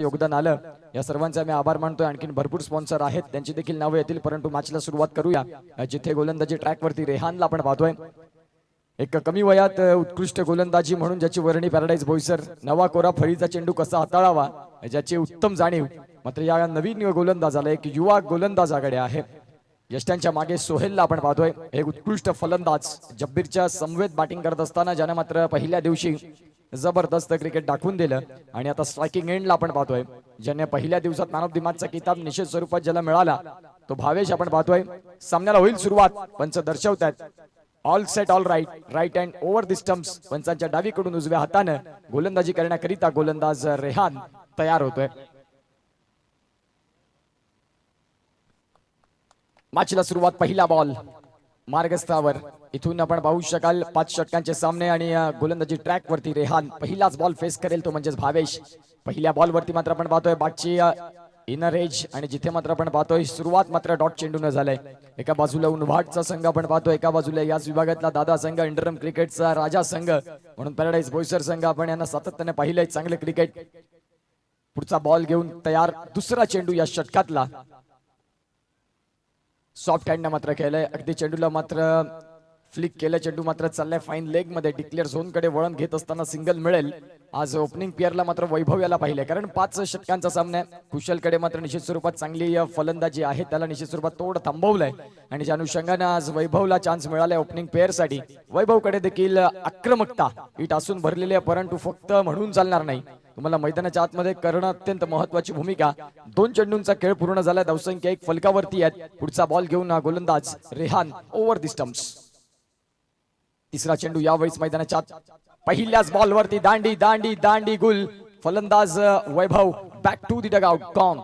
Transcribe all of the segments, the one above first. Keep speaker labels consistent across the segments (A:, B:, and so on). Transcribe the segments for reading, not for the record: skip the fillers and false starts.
A: योगदान आलं या सर्वांचे आम्ही आभार मानतोय। आणखीन भरपूर स्पॉन्सर आहेत त्यांची देखील नावे येतील, परंतु मॅचला सुरुवात करूया। जिथे गोलंदाजी ट्रॅक वरती रेहानला आपण पाहतोय, एक कमी वयात उत्कृष्ट गोलंदाजी म्हणून ज्याची वर्णी पॅराडाइज बोईसर, नवा कोरा फळीचा चेंडू कसा हाताळावा ज्याची उत्तम जाणीव। मात्र या नवीन गोलंदाजाला एक युवा गोलंदाजाकडे आहे। यष्ट्यांच्या मागे सोहेलला आपण पाहतोय, एक उत्कृष्ट फलंदाज जब्बीरच्या समवेत बॅटिंग करत असताना ज्याने मात्र पहिल्या दिवशी जबरदस्त क्रिकेट दाखवून दिलं आणि आता स्ट्रायकिंग एंडला आपण पाहतोय ज्याने पहिल्या दिवसात मॅन ऑफ द मॅचचा किताब निश्चित स्वरूपात ज्याला मिळाला तो भावेश आपण पाहतोय। सामन्याला होईल सुरुवात, पंच दर्शवतात all set all right, right hand over the stumps. पंचांच्या डावीकडून उजव्या हाताने गोलंदाजी करण्याकरिता गोलंदाज रेहान तयार होतोय। मॅचला सुरुवात, पहिला बॉल मार्गस्थावर। इथून आपण पाहू शकाल 5 षटकांचे सामने आणि गोलंदाजी ट्रॅक वरती रेहान पहिलाच बॉल फेस करेल तो म्हणजेच भावेश। पहिल्या बॉल वरती मात्र आपण पाहतोय बागची इनर एज आणि जिथे मात्र आपण पाहतोय सुरुवात मात्र डॉट चेंडून झालाय। एका बाजूला उनभाटचा संघ आपण पाहतोय, एका बाजूला याच विभागातला दादा संघ, इंटरम क्रिकेटचा राजा संघ म्हणून पॅराडाइज बोईसर संघ आपण यांना सातत्याने पाहिलंय चांगले क्रिकेट। पुढचा बॉल घेऊन तयार, दुसरा चेंडू या षटकातला सॉफ्ट हँड मात्र खेळलाय, अगदी चेंडूला मात्र फ्लिक केलं, चेंडू मात्र चाललाय फाईन लेग मध्ये, डिक्लेअर झोन कडे वळण घेत असताना सिंगल मिळेल। आज ओपनिंग पेअरला मात्र वैभव याला पाहिलंय, कारण 5 षटकांचा सामना, कुशलकडे मात्र निश्चित स्वरूपात चांगली फलंदाजी आहे, त्याला निश्चित स्वरूपात तोड थांबवलंय आणि ज्या अनुषंगाने आज वैभवला चान्स मिळालाय ओपनिंग पेअर साठी। वैभवकडे देखील आक्रमकता इट असून भरलेली आहे, परंतु फक्त म्हणून चालणार नाही, तुम्हाला मैदानाच्या आतमध्ये करणं अत्यंत महत्वाची भूमिका। 2 चेंडूंचा खेळ पूर्ण झाला, धावसंख्या 1 फलकावरती आहे। पुढचा बॉल घेऊन गोलंदाज रेहान ओव्हर द स्टंप्स। तिसरा चेंडू यावेळेस मैदानाच्या आत, पहिल्याच बॉल वरती दांडी दांडी दांडी गुल, फलंदाज Vaibhav back to the dugout gone.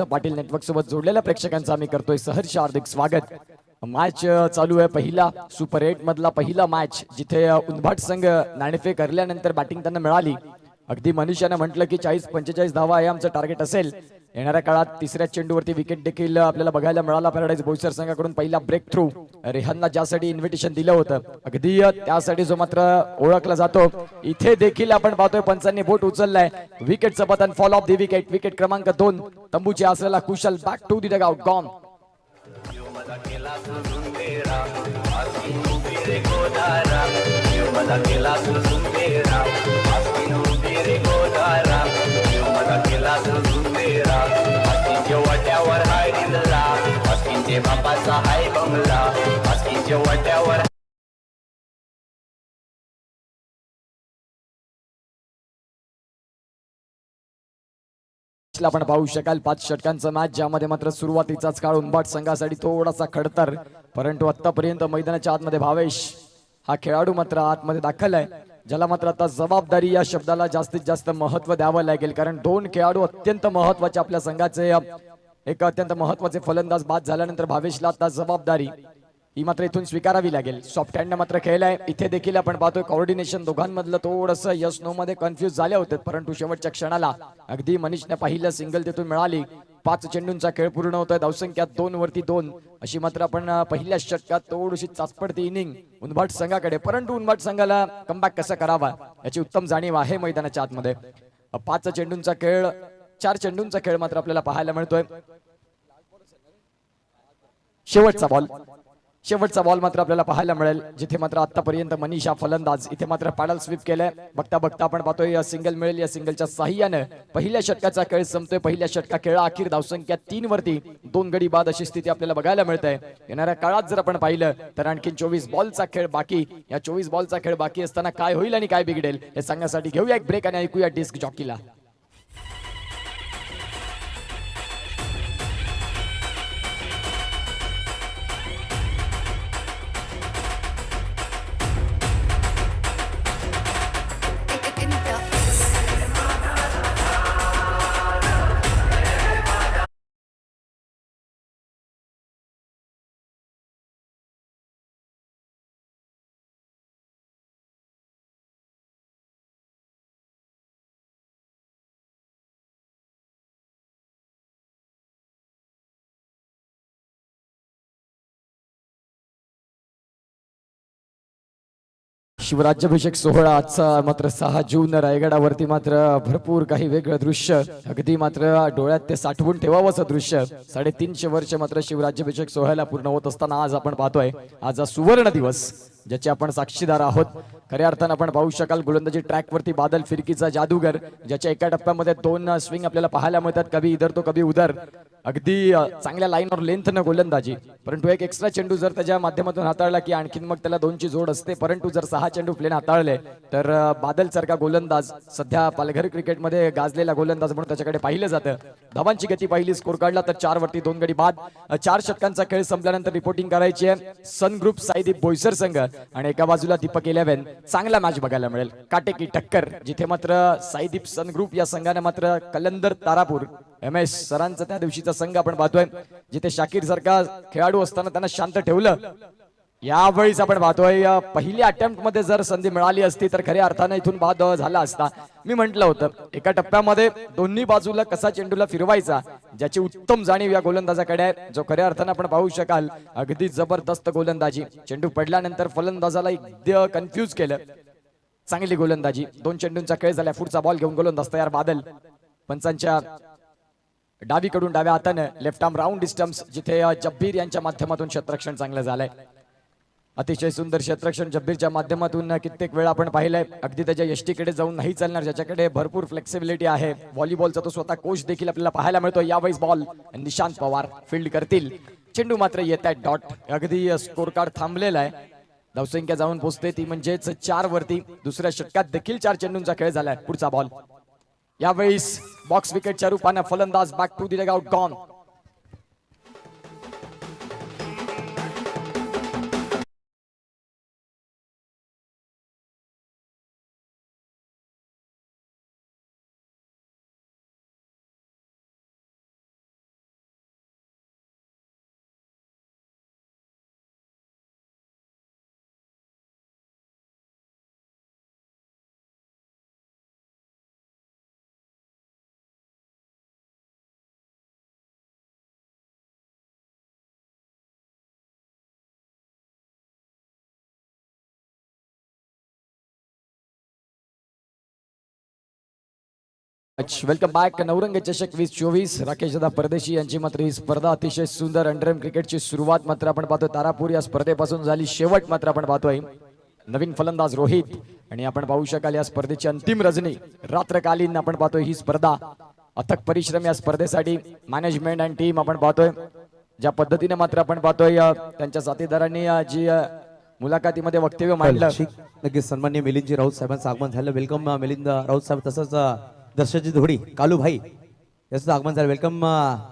A: Patil network सोबत जोडलेल्या प्रेक्षकांचं आम्ही करतोय सहर्ष हार्दिक स्वागत। मॅच चालू आहे, पहिला सुपर 8 मधला पहिला मॅच, जिथे उनभाट संघ नाणेफेक हरल्यानंतर बॅटिंग त्यांना मिळाली। अगदी मनीषाने म्हटलं की 40-45 धावा हे आमचं टार्गेट असेल। येणाऱ्या काळात तिसऱ्या चेंडूवरती विकेट देखील आपल्याला बघायला मिळाला पॅराडाइज बोईसर संघाकडून। पहिला ब्रेक थ्रू रेहानला ज्यासाठी इन्व्हिटेशन दिलं होतं अगदी त्यासाठी जो मात्र ओळखला जातो, इथे देखील आपण पाहतोय पंचांनी बोट उचललाय, विकेटचं पतन, fall of the wicket, wicket क्रमांक 2 तंबूची असलेला Kushal back to the dugout gone. आपण पाहू शकाल 5 षटकांचा मॅच, ज्यामध्ये मात्र सुरुवातीचाच काळ उनभाट संघासाठी थोडासा खडतर, परंतु आतापर्यंत मैदानाच्या आतमध्ये भावेश हा खेळाडू मात्र आतमध्ये दाखल आहे, ज्याला मात्र आता जबाबदारी या शब्दाला जास्तीत जास्त महत्व द्यावं लागेल, कारण 2 खेळाडू अत्यंत महत्वाचे आपल्या संघाचे, एक अत्यंत महत्वाचे फलंदाज बाद झाल्यानंतर भावेशला आता जबाबदारी ही मात्र इथून स्वीकारावी लागेल। सॉफ्ट हँड मात्र खेळलाय, इथे देखील आपण पाहतोय कोऑर्डिनेशन दोघांमधलं थोडंसं यस नो मध्ये कन्फ्युज झाले होते, परंतु शेवटच्या क्षणाला अगदी मनीषने पहिलं सिंगल तिथून मिळाली। 5 चेंडूंचा खेळ पूर्ण होतोय, धावसंख्या 2 वरती 2 अशी मात्र आपण पहिल्या षटकात थोडीशी चाचपडती इनिंग उनभाट संघाकडे, परंतु उनभाट संघाला कमबॅक कसा करावा याची उत्तम जाणीव आहे मैदानाच्या आतमध्ये। 5 चेंडूंचा खेळ, 4 चेंडूंचा खेळ मात्र आपल्याला पाहायला मिळतोय। शेवटचा बॉल शेवटचा बॉल मात्र आपल्याला पाहायला मिळेल, जिथे मात्र आतापर्यंत मनीषा फलंदाज, इथे मात्र पॅडल स्वीप केलंय. बघता बघता आपण पाहतोय या सिंगल मिळेल. या सिंगलच्या साह्याने पहिल्या षटकाचा खेळ संपतोय. पहिल्या षटका खेळा अखेर धावसंख्या 3 वरती 2 गडी बाद अशी स्थिती आपल्याला बघायला मिळते. येणाऱ्या काळात जर आपण पाहिलं तर आणखीन 24 बॉलचा खेळ बाकी. या 24 बॉलचा खेळ बाकी असताना काय होईल आणि काय बिघडेल हे सांगण्यासाठी घेऊया एक ब्रेक आणि ऐकूया डिस्क जॉकीला. शिवराज्याभिषेक सोहळा आजचा मात्र 6 जून रायगडावरती मात्र भरपूर काही वेगळं दृश्य, अगदी मात्र डोळ्यात ते साठवून ठेवावंसं दृश्य. 350 वर्ष मात्र शिवराज्याभिषेक सोहळ्याला पूर्ण होत असताना आज आपण पाहतोय आज सुवर्ण दिवस, ज्याचे आपण साक्षीदार आहोत. खऱ्या अर्थानं आपण पाहू शकाल गोलंदाजी ट्रॅक वरती बादल फिरकीचा जादूगर, ज्याच्या एका टप्प्यामध्ये 2 स्विंग आपल्याला पाहायला मिळतात, कभी इधर तो कभी उधर. अगदी चांगल्या लाईनवर लेंथनं गोलंदाजी, परंतु एक एक्स्ट्रा चेंडू जर त्याच्या माध्यमातून हाताळला की आणखीन मग त्याला 2ची जोड असते. परंतु जर 6 चेंडू प्लेन हाताळले तर बादल सारखा गोलंदाज, सध्या पालघर क्रिकेटमध्ये गाजलेला गोलंदाज म्हणून त्याच्याकडे पाहिलं जातं. धावांची गती पाहिली, स्कोर काढला तर 4 वरती 2 गडी बाद. 4 षटकांचा खेळ संपल्यानंतर रिपोर्टिंग करायची आहे सन ग्रुप साईदीप बोईसर संघ आणि एका बाजूला दीपक 11. चांगला मॅच बघायला मिळेल, काटेकी टक्कर, जिथे मात्र साईदीप सन ग्रुप या संघाने मात्र कलंदर तारापूर MS सरांचा त्या दिवशीचा संघ आपण पाहतोय, जिथे शाकीर सारखा खेळाडू असताना त्यांना शांत ठेवलं. यावेळीच आपण पाहतोय पहिल्या अटेम्प्ट मध्ये जर संधी मिळाली असती तर खऱ्या अर्थाने इथून बाद झाला असता. मी म्हटलं होतं एका टप्प्यामध्ये दोन्ही बाजूला कसा चेंडूला फिरवायचा, ज्याची उत्तम जाणीव या गोलंदाजाकडे आहे, जो खऱ्या अर्थाने आपण पाहू शकाल अगदी जबरदस्त गोलंदाजी. चेंडू पडल्यानंतर फलंदाजाला एकदम कन्फ्यूज केलं. चांगली गोलंदाजी. 2 चेंडूंचा खेळ झाला. पुढचा बॉल घेऊन गोलंदाज तयार बादल. पंचांच्या डावीकडून डाव्या हाताने लेफ्ट आर्म राऊंड डिस्टन्स, जिथे जब्बीर यांच्या माध्यमातून क्षेत्ररक्षण चांगलं झालंय. अतिशय सुंदर क्षेत्ररक्षण जब्बीरच्या माध्यमातून कित्येक वेळा आपण पाहिलंय. अगदी त्याच्या यष्टीकडे जाऊन नाही चालणार, ज्याच्याकडे भरपूर फ्लेक्सिबिलिटी आहे. व्हॉलीबॉलचा तो स्वतः कोच देखील आपल्याला पाहायला मिळतो. यावेळी बॉल निशांत पवार फील्ड करतील. चेंडू मात्र येत आहे डॉट. अगदी स्कोर कार्ड थांबलेला आहे. धावसंख्या जाऊन पोहोचते ती म्हणजेच 4 वरती. दुसऱ्या षटकात देखील 4 चेंडूंचा खेळ झालाय. पुढचा बॉल यावेळेस बॉक्स विकेटच्या रूपाने फलंदाज back to the leg out gone. Welcome back. Navrang चषक 2024 राकेश दादा परदेशी यांची मात्र ही स्पर्धा अतिशय सुंदर अंडरम क्रिकेटची सुरुवात मात्र आपण पाहतो तारापूर या स्पर्धेपासून झाली. शेवट मात्र आपण पाहतोय नवीन फलंदाज रोहित आणि आपण पाहू शकाल या स्पर्धेची अंतिम रजनी रात्रकालीन आपण पाहतोय ही स्पर्धा. अथक परिश्रम या स्पर्धेसाठी मॅनेजमेंट आणि टीम आपण पाहतोय. ज्या पद्धतीने मात्र आपण पाहतोय त्यांच्या साथीदारांनी जी मुलाखतीमध्ये वक्तव्य मांडलं.
B: नक्कीच सन्माननीय मिलिंदजी राऊत साहेबांचं आगमन झालं. वेलकम मिलिंद राऊत साहेब. तसंच दर्शकजी धोडी कालूभाई याचं आगमन झालं. वेलकम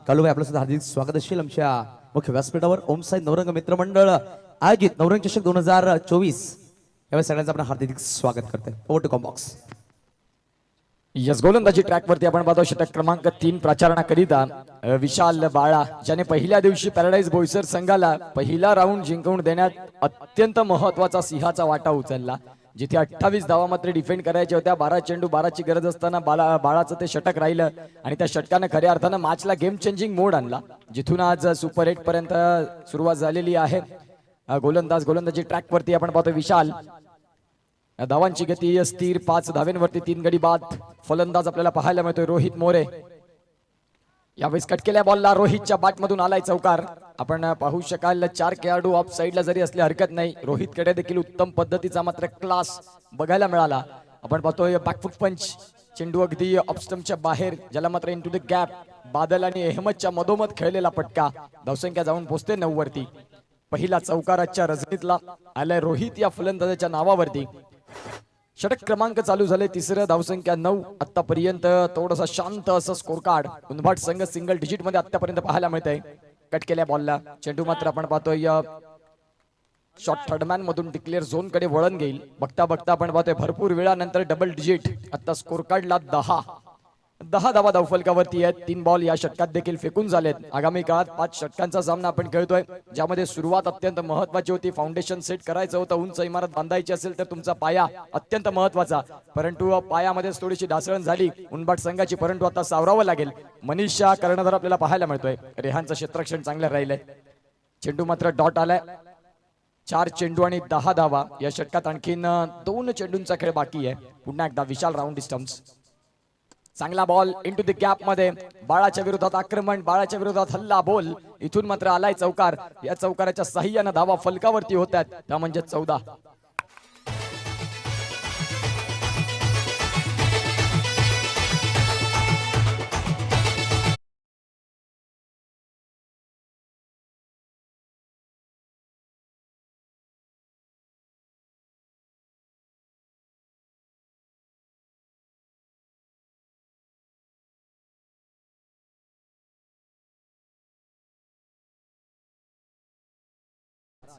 B: कालूभाई, आपलं सुद्धा हार्दिक स्वागत असेल आमच्या मुख्य व्यासपीठावर. ओम साई नवरंग मित्रमंडळ आयोजित नवरंग चषक 2024 यावेळी सगळ्यांचं आपण हार्दिक स्वागत करतोय. Over to comm box.
A: यस, गोलंदाजी ट्रॅक वरती आपण पाहतो षटक क्रमांक 3 प्रचारणाकरिता विशाल बाळा, ज्याने पहिल्या दिवशी पॅराडाईज बोईसर संघाला पहिला राऊंड जिंकवून देण्यात अत्यंत महत्वाचा सिंहाचा वाटा उचलला. जिथे 28 धावा मात्र डिफेंड करायच्या होत्या. 12 चेंडू 12ची गरज असताना बाळाचं ते षटक राहिलं आणि त्या षटकानं खऱ्या अर्थानं मॅचला गेम चेंजिंग मोड आणला, जिथून आज सुपर 8 पर्यंत सुरुवात झालेली आहे. गोलंदाजी ट्रॅक वरती आपण पाहतो विशाल. धावांची गती स्थिर 5 धावेंवरती 3 गडी बाद. फलंदाज आपल्याला पाहायला मिळतोय रोहित मोरे. यावेळेस कट केल्या बॉलला रोहितच्या बॅटमधून आलाय चौकार. आपण पाहू शकाल 4 खेळाडू ऑफ साइडला जरी असले हरकत नाही. रोहितकडे देखील उत्तम पद्धतीचा मात्र क्लास बघायला मिळाला. आपण पाहतोय बॅकफुट पंच, चेंडू अगदी ऑफस्टम्पच्या बाहेर, ज्याला मात्र इनटू द गॅप. बादल आणि अहमदच्या मधोमध खेळलेला पटका. धावसंख्या जाऊन पोहोचते 9 वरती. पहिला चौकार आजच्या रजनीतला आलाय रोहित या फलंदाजाच्या नावावरती. षटक क्रमांक चालू झाले, तिसरं, धावसंख्या 9. आतापर्यंत थोडासा शांत असं स्कोर कार्ड उंबाट संघ सिंगल डिजिट मध्ये आतापर्यंत पाहायला मिळतंय. कट केल्या बॉलला चेंडू मात्र आपण पाहतोय शॉट थर्डमॅन मधून डिक्लेअर झोन कडे वळण घेईल. बघता बघता आपण पाहतोय भरपूर वेळानंतर डबल डिजिट. आता स्कोर कार्डला 10 धावा धावफलकावरती आहेत. 3 बॉल या षटकात देखील फेकून झालेत. आगामी काळात 5 षटकांचा सामना आपण खेळतोय, ज्यामध्ये सुरुवात अत्यंत महत्वाची होती. फाउंडेशन सेट करायचं होतं, उंच इमारत बांधायची असेल तर तुमचा पाया अत्यंत महत्वाचा. परंतु पायामध्येच थोडीशी ढासळण झाली उंबाट संघाची, परंतु आता सावरावं लागेल. मनीषा कर्णधार आपल्याला पाहायला मिळतोय. रेहानचं क्षेत्ररक्षण चांगलं राहिलंय. चेंडू मात्र डॉट आलाय. 4 चेंडू आणि 10 धावा. या षटकात आणखीन 2 चेंडूंचा खेळ बाकी आहे. पुन्हा एकदा विशाल राऊंड स्टंप्स. चांगला बॉल इनटू द गॅप मध्ये. बाळाच्या विरोधात आक्रमण, बाळाच्या विरोधात हल्ला बोल. इथून मात्र आलाय चौकार. या चौकाराच्या साह्यानं धावा फलकावरती होत्यात, त्या म्हणजे 14.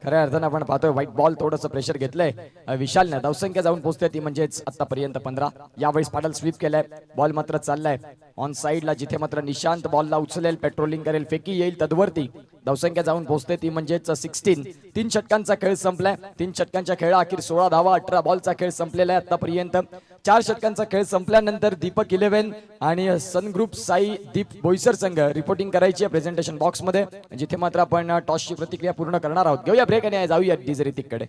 A: खऱ्या अर्थानं आपण पाहतोय व्हाईट बॉल थोडंसं प्रेशर घेतलंय विशालनं. धावसंख्या जाऊन पोहोचते ती म्हणजेच आतापर्यंत 15. यावेळेस पाडल स्वीप केलाय. बॉल मात्र चाललाय ऑन साइडला, जिथे मात्र निशांत बॉलला उचलेल, पेट्रोलिंग करेल, फेकी येईल तदवरती. धावसंख्या जाऊन पोहोचते ती म्हणजेच 16. 3 षटकांचा खेळ संपलाय. 3 षटकांच्या खेळा अखेर 16 धावा. 18 बॉलचा खेळ संपलेला आहे आतापर्यंत. 4 षटकांचा खेळ संपल्यानंतर दीपक 11 आणि सन ग्रुप साई दीप बोईसर संघ रिपोर्टिंग करायची आहे प्रेझेंटेशन बॉक्स मध्ये, जिथे मात्र आपण टॉसची प्रतिक्रिया पूर्ण करणार आहोत. घेऊया ब्रेक आणि जाऊया डीजे ऋतिककडे.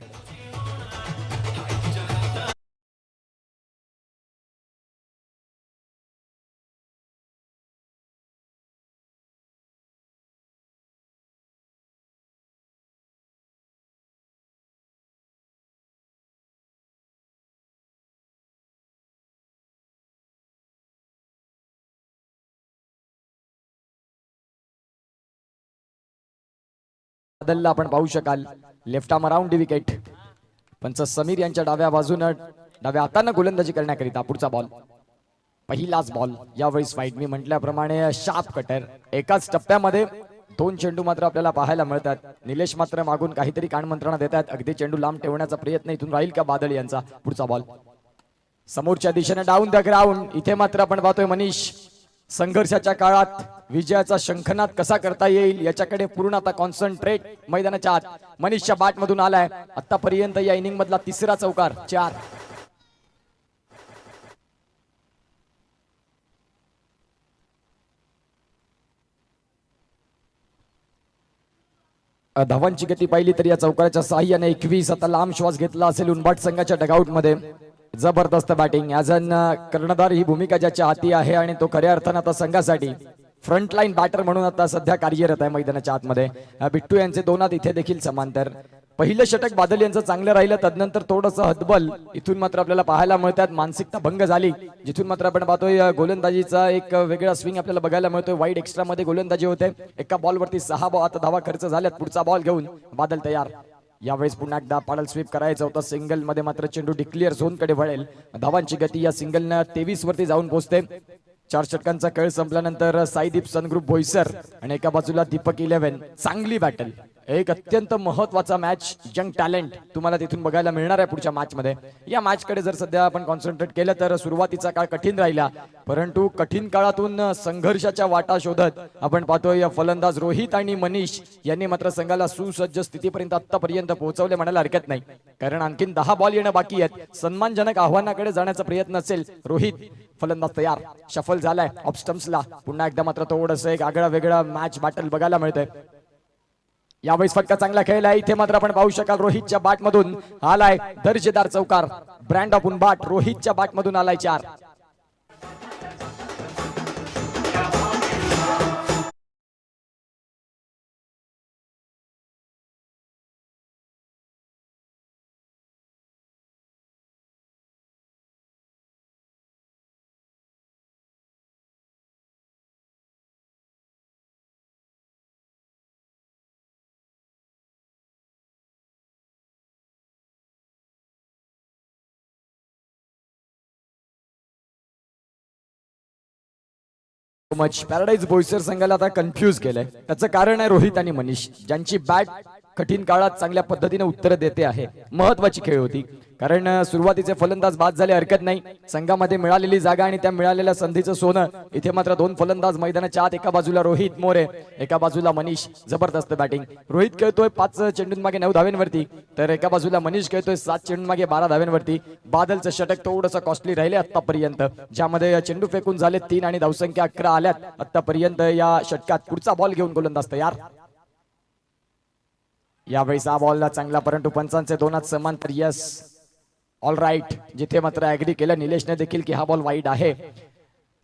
A: बदलला आपण पाहू शकाल. Left arm around wicket. पंच समीर यांच्या डाव्या बाजूने डाव्या हाताने गोलंदाजी करण्याकरिता पुढचा बॉल. पहिलाच बॉल. यावेळेस फाईट मी म्हटल्याप्रमाणे शार्प कटर. एकाच टप्प्यामध्ये 2 चेंडू मात्र आपल्याला पाहायला मिळतात. निलेश मात्र मागून काहीतरी कानमंत्रणा देतात. अगदी चेंडू लांब ठेवण्याचा प्रयत्न इथून राहील का बादल यांचा. पुढचा बॉल समोरच्या दिशेने डाऊन द ग्राउंड. इथे मात्र आपण पाहतोय मनीष संघर्षाच्या काळात विजयाचा शंखनाद कसा करता येईल याच्याकडे पूर्ण आता कॉन्सन्ट्रेट मैदानाच्या आत. मनीषच्या बॅट मधून आलाय आतापर्यंत या इनिंग मधला 3रा चौकार. 4. धावांची गती पाहिली तर या चौकाराच्या साह्याने 21. आता लांब श्वास घेतला असेल उंबाट संघाच्या डगआउट मध्ये. जबरदस्त बॅटिंग. ॲज अन कर्णधार ही भूमिका ज्याच्या हाती आहे आणि तो खऱ्या अर्थानं आता संघासाठी फ्रंटलाईन बॅटर म्हणून आता सध्या कार्यरत आहे मैदानाच्या आतमध्ये. बिट्टू यांचे 2 हात इथे देखील समांतर. पहिलं षटक बादल यांचं चांगलं राहिलं, तदनंतर थोडंसं हतबल इथून मात्र आपल्याला पाहायला मिळतात. मानसिकता भंग झाली, जिथून मात्र आपण पाहतोय गोलंदाजीचा एक वेगळा स्विंग आपल्याला बघायला मिळतोय. वाईड एक्स्ट्रा मध्ये गोलंदाजी होते. एका बॉलवरती 6 आता धावा खर्च झाल्यात. पुढचा बॉल घेऊन बादल तयार. यावेळेस पुन्हा एकदा पाडल स्वीप करायचं होतं. सिंगल मध्ये मात्र चेंडू डिक्लेअर झोन कडे वळेल. धावांची गती या सिंगलनं 23 वरती जाऊन पोहोचते. 4 षटकांचा खेळ संपल्यानंतर साईदीप सन ग्रुप बोईसर आणि एका बाजूला दीपक 11. चांगली बॅटल. एक अत्यंत महत्वाचा मॅच. यंग टॅलेंट तुम्हाला तिथून बघायला मिळणार आहे पुढच्या मॅच मध्ये. या मॅच कडे जर सध्या आपण कॉन्सन्ट्रेट केलं तर सुरुवातीचा काळ कठीण राहिला, परंतु कठीण काळातून संघर्षाच्या वाटा शोधत आपण पाहतोय फलंदाज रोहित आणि मनीष यांनी मात्र संघाला सुसज्ज स्थितीपर्यंत आतापर्यंत पोहोचवले म्हणायला हरकत नाही. कारण आणखीन 10 बॉल येणं बाकी आहेत. सन्मानजनक आव्हानाकडे जाण्याचा प्रयत्न असेल. रोहित फलंदाज तयार. शफल झालाय ऑफ स्टंप्सला. पुन्हा एकदा मात्र थोडंसं एक आगळा वेगळा मॅच बॅटल बघायला मिळतंय. यावेळेस फटका चांगला खेळला. इथे मात्र आपण पाहू शकाल रोहितच्या बॅट मधून आलाय दर्जेदार चौकार. ब्रँड ऑफ उंबाट रोहितच्या बॅट मधून आलाय 4. मच. पॅराडाईज बोईसर संघाला आता कन्फ्यूज केलंय. त्याचं कारण आहे रोहित आणि मनीष, ज्यांची बॅट कठीण काळात चांगल्या पद्धतीने उत्तर देते आहे. महत्वाची खेळ होती, कारण सुरुवातीचे फलंदाज बाद झाले हरकत नाही. संघामध्ये मिळालेली जागा आणि त्या मिळालेल्या संधीचं सोनं. इथे मात्र दोन फलंदाज मैदानाच्या आत, एका बाजूला रोहित मोरे, एका बाजूला मनीष. जबरदस्त बॅटिंग. रोहित खेळतोय 5 चेंडूंमागे 9 धाव्यांवरती, तर एका बाजूला मनीष खेळतोय 7 चेंडूंमागे 12 धाव्यांवरती. बादलचं षटक थोडंसं कॉस्टली राहिले आतापर्यंत, ज्यामध्ये चेंडू फेकून झाले 3 आणि धावसंख्या 11 आल्यात आतापर्यंत या षटकात. पुढचा बॉल घेऊन गोलंदाज तयार. यावेळेस हा बॉल चांगला, परंतु पंचांचे 2 हात समांतर. Yes, all right. जिथे मात्र ऍग्री केलं निलेशने देखील की हा बॉल वाईड आहे.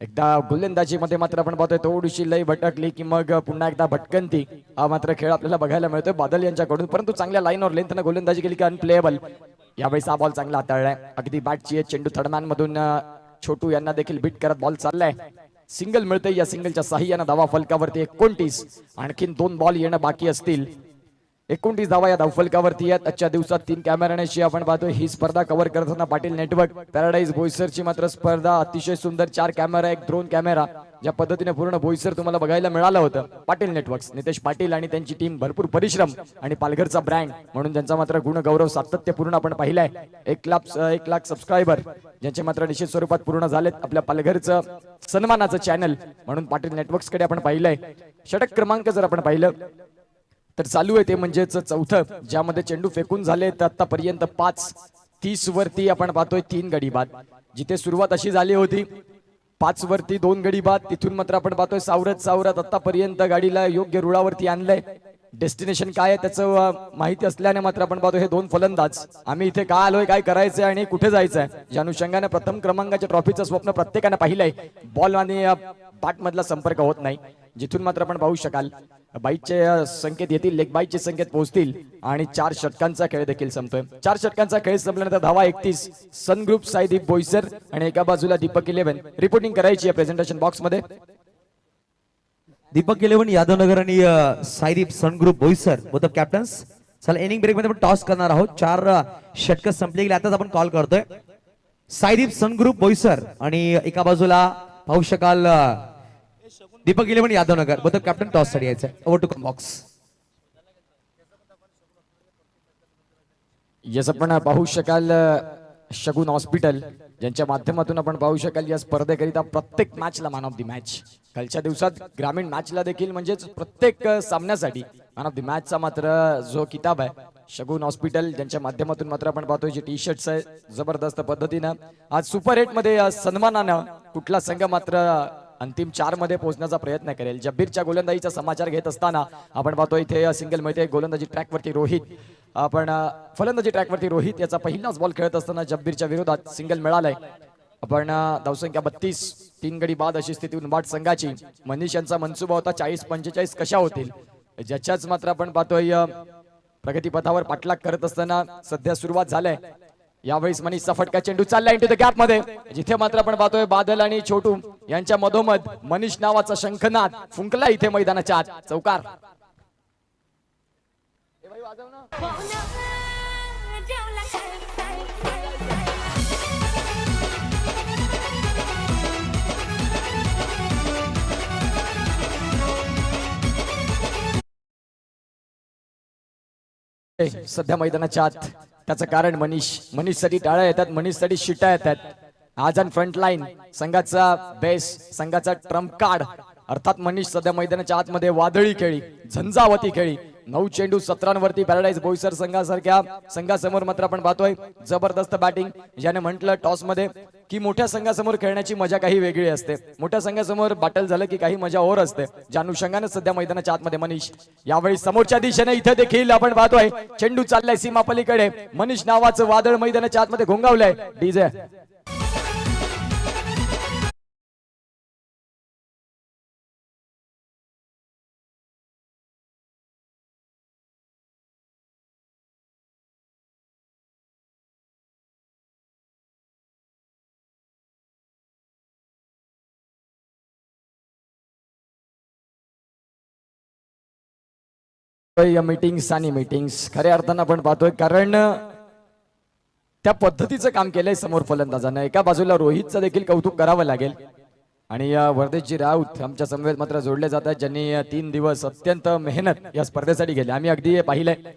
A: एकदा गोलंदाजी मध्ये मात्र आपण पाहतोय थोडीशी लय भटकली की मग पुन्हा एकदा भटकंती. हा मात्र खेळ आपल्याला बघायला मिळतोय बादल यांच्याकडून, परंतु चांगल्या लाईन और लेंथनं गोलंदाजी केली की अनप्लेएबल. यावेळेस हा बॉल चांगला हाताळलाय. अगदी बॅटची चेंडू थर्डमॅन मधून छोटू यांना देखील बीट करत बॉल चाललाय. सिंगल मिळतंय. या सिंगलच्या साह्यानं धावा फलकावरती 29. आणखीन 2 बॉल येणं बाकी असतील. 29 धावा या धावफलकावरती आहेत. आजच्या दिवसात 3 कॅमेरानेशी आपण पाहतोय ही स्पर्धा कव्हर करताना पाटील नेटवर्क. पॅराडाईज बोईसरची मात्र स्पर्धा अतिशय सुंदर. 4 कॅमेरा, 1 ड्रोन कॅमेरा, ज्या पद्धतीने पूर्ण बोईसर तुम्हाला बघायला मिळालं होतं. पाटील नेटवर्क्स, नितेश पाटील आणि त्यांची टीम, भरपूर परिश्रम आणि पालघरचा ब्रँड म्हणून त्यांचा मात्र गुणगौरव सातत्यपूर्ण आपण पाहिलाय. 1 लाख सबस्क्रायबर ज्यांचे मात्र निश्चित स्वरूपात पूर्ण झालेत. आपल्या पालघरचं सन्मानाचं चॅनल म्हणून पाटील नेटवर्क्स कडे आपण पाहिलंय. षटक क्रमांक जर आपण पाहिलं तर चालू आहे ते म्हणजेच 4थं, ज्यामध्ये चेंडू फेकून झाले तर आतापर्यंत 5-30 वरती आपण पाहतोय 3 गडी बाद. जिथे सुरुवात अशी झाली होती 5 वरती 2 गडी बाद, तिथून मात्र आपण पाहतोय सावरत आतापर्यंत गाडीला योग्य रुळावरती आणलंय. डेस्टिनेशन काय आहे त्याचं माहिती असल्याने मात्र आपण पाहतोय हे 2 फलंदाज आम्ही इथे का आलोय, काय करायचंय आणि कुठे जायचंय, ज्या अनुषंगाने प्रथम क्रमांकाच्या ट्रॉफीचं स्वप्न प्रत्येकाने पाहिलंय. बॉल आणि बॅट मधला संपर्क होत नाही, जिथून मात्र आपण पाहू शकाल बाईटचे संकेत येतील, लेग बाईटचे संकेत पोहोचतील आणि 4 षटकांचा खेळ देखील संपतोय. 4 षटकांचा खेळ संपल्यानंतर धावा 31. सन ग्रुप साईदीप बोईसर आणि एका बाजूला दीपक 11. रिपोर्टिंग करायची आहे प्रेझेंटेशन बॉक्स मध्ये.
B: दीपक 11 यादवनगर आणि Saideep sun group Boisar both of captains. चला इनिंग ब्रेक मध्ये आपण टॉस करणार आहोत. 4 षटक संपले गेले, आताच आपण कॉल करतोय. साईदीप सन ग्रुप बोईसर आणि एका बाजूला पाहू शकाल Deepak 11 Yadavnagar both of captain. Toss साठी यायचं. Over to box.
A: यस, आपण पाहू शकाल शगुन हॉस्पिटल ज्यांच्या माध्यमातून आपण पाहू शकाल या स्पर्धेकरिता प्रत्येक मॅचला मॅन ऑफ द मॅच. कालच्या दिवसात ग्रामीण मॅचला देखील म्हणजेच प्रत्येक सामन्यासाठी मॅन ऑफ द मॅचचा मात्र जो किताब आहे शगुन हॉस्पिटल ज्यांच्या माध्यमातून मात्र आपण पाहतोय जे टी शर्ट्स आहे जबरदस्त पद्धतीनं. आज सुपर 8 मध्ये सन्मानानं कुठला संघ मात्र अंतिम 4 मध्ये पोहोचण्याचा प्रयत्न करेल. जब्बीरच्या गोलंदाजीचा समाचार घेत असताना आपण पाहतोय इथे सिंगल मिळते. गोलंदाजी ट्रॅकवरती रोहित, आपण फलंदाजी ट्रॅकवरती रोहित याचा पहिलाच बॉल खेळत असताना जब्बीरच्या विरोधात सिंगल मिळालाय. आपण धावसंख्या 32, 3 गडी बाद अशी स्थिती उनबाट संघाची. मनीष यांचा मनसुबा होता 40-45 कशा होतील, ज्याच्याच मात्र आपण पाहतोय प्रगतीपथावर पाठलाग करत असताना सध्या सुरुवात झालाय. यावेळेस मनीषचा फटका चेंडू चालला इंटू द गॅप मध्ये, जिथे मात्र आपण पाहतोय बादल आणि छोटू यांच्या मधोमध मनीष नावाचा शंखनाद फुंकला इथे मैदानाच्या आत. चौकार. सध्या मैदानाच्या आत त्याचं कारण मनीषसाठी टाळ्या येतात, मनीषसाठी शिटा येतात. आज ऑन फ्रंट लाईन संघाचा बेस, संघाचा ट्रम्प कार्ड अर्थात मनीष सध्या मैदानाच्या आतमध्ये वादळी खेळी, झंझावती खेळी. 9 चेंडू 17 वरती पॅराडाईज बोईसर संघासारख्या संघासमोर मात्र आपण पाहतोय जबरदस्त बॅटिंग. ज्याने म्हटलं टॉस मध्ये की मोठ्या संघासमोर खेळण्याची मजा काही वेगळी असते, मोठ्या संघासमोर बॅटल झालं की काही मजा और असते. ज्या अनुषंगाने सध्या मैदानाच्या आतमध्ये मनीष. यावेळी समोरच्या दिशेने इथे देखील आपण पाहतोय चेंडू चाललाय सीमा पलीकडे. मनीष नावाचं वादळ मैदानाच्या आतमध्ये घोंगावलंय. डीजे मीटिंग्स आणि मीटिंग्स खऱ्या अर्थानं आपण पाहतोय, कारण त्या पद्धतीचं काम केलंय समोर फलंदाजानं. एका बाजूला रोहितचं देखील कौतुक करावं लागेल. आणि या वर्धेशजी राऊत आमच्या समवेत मात्र जोडले जातात, ज्यांनी 3 दिवस अत्यंत मेहनत या स्पर्धेसाठी केली. आम्ही अगदी पाहिलंय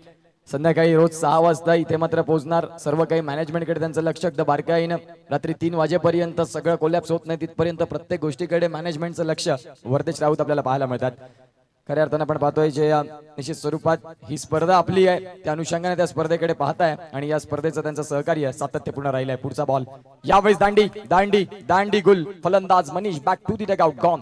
A: संध्याकाळी रोज 6 वाजता इथे मात्र पोहोचणार. सर्व काही मॅनेजमेंटकडे त्यांचं लक्ष अगदी बारकाईनं रात्री 3 वाजेपर्यंत सगळं कोलॅप्स होत नाही तिथपर्यंत प्रत्येक गोष्टीकडे मॅनेजमेंटचं लक्ष वर्धेश राऊत आपल्याला पाहायला मिळतात. खऱ्या अर्थानं आपण पाहतोय जे निश्चित स्वरूपात ही स्पर्धा आपली आहे त्या अनुषंगाने त्या स्पर्धेकडे पाहताय आणि या स्पर्धेचं त्यांचं सहकार्य सातत्यपूर्ण राहिलंय. पुढचा बॉल यावेळेस दांडी दांडी दांडी गुल, फलंदाज Manish back to the dugout gone.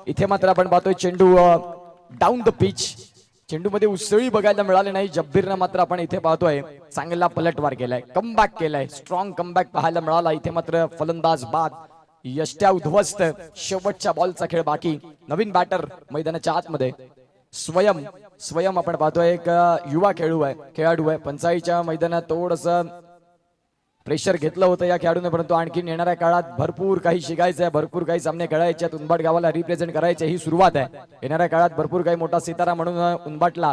A: इथे मात्र आपण पाहतोय चेंडू डाऊन द पिच, चेंडू मध्ये उसळी बघायला मिळाली नाही. जब्बीरनं मात्र आपण इथे पाहतोय चांगला पलटवार केलाय, कमबॅक केलाय, स्ट्रॉंग कमबॅक पाहायला मिळाला. इथे मात्र फलंदाज बाद, यष्ट्या उद्ध्वस्त, शेवटच्या बॉलचा खेळ बाकी. नवीन बॅटर मैदानाच्या आतमध्ये स्वयं आपण पाहतोय एक युवा खेळाडू आहे. पंचाईच्या मैदानात थोडस प्रेशर घेतलं होतं या खेळाडूने, परंतु आणखी येणाऱ्या काळात भरपूर काही शिकायचं आहे, भरपूर काही सामने खेळायचे आहेत. उंबाट गावाला रिप्रेझेंट करायचे ही सुरुवात आहे. येणाऱ्या काळात भरपूर काही मोठा सितारा म्हणून उंबाटला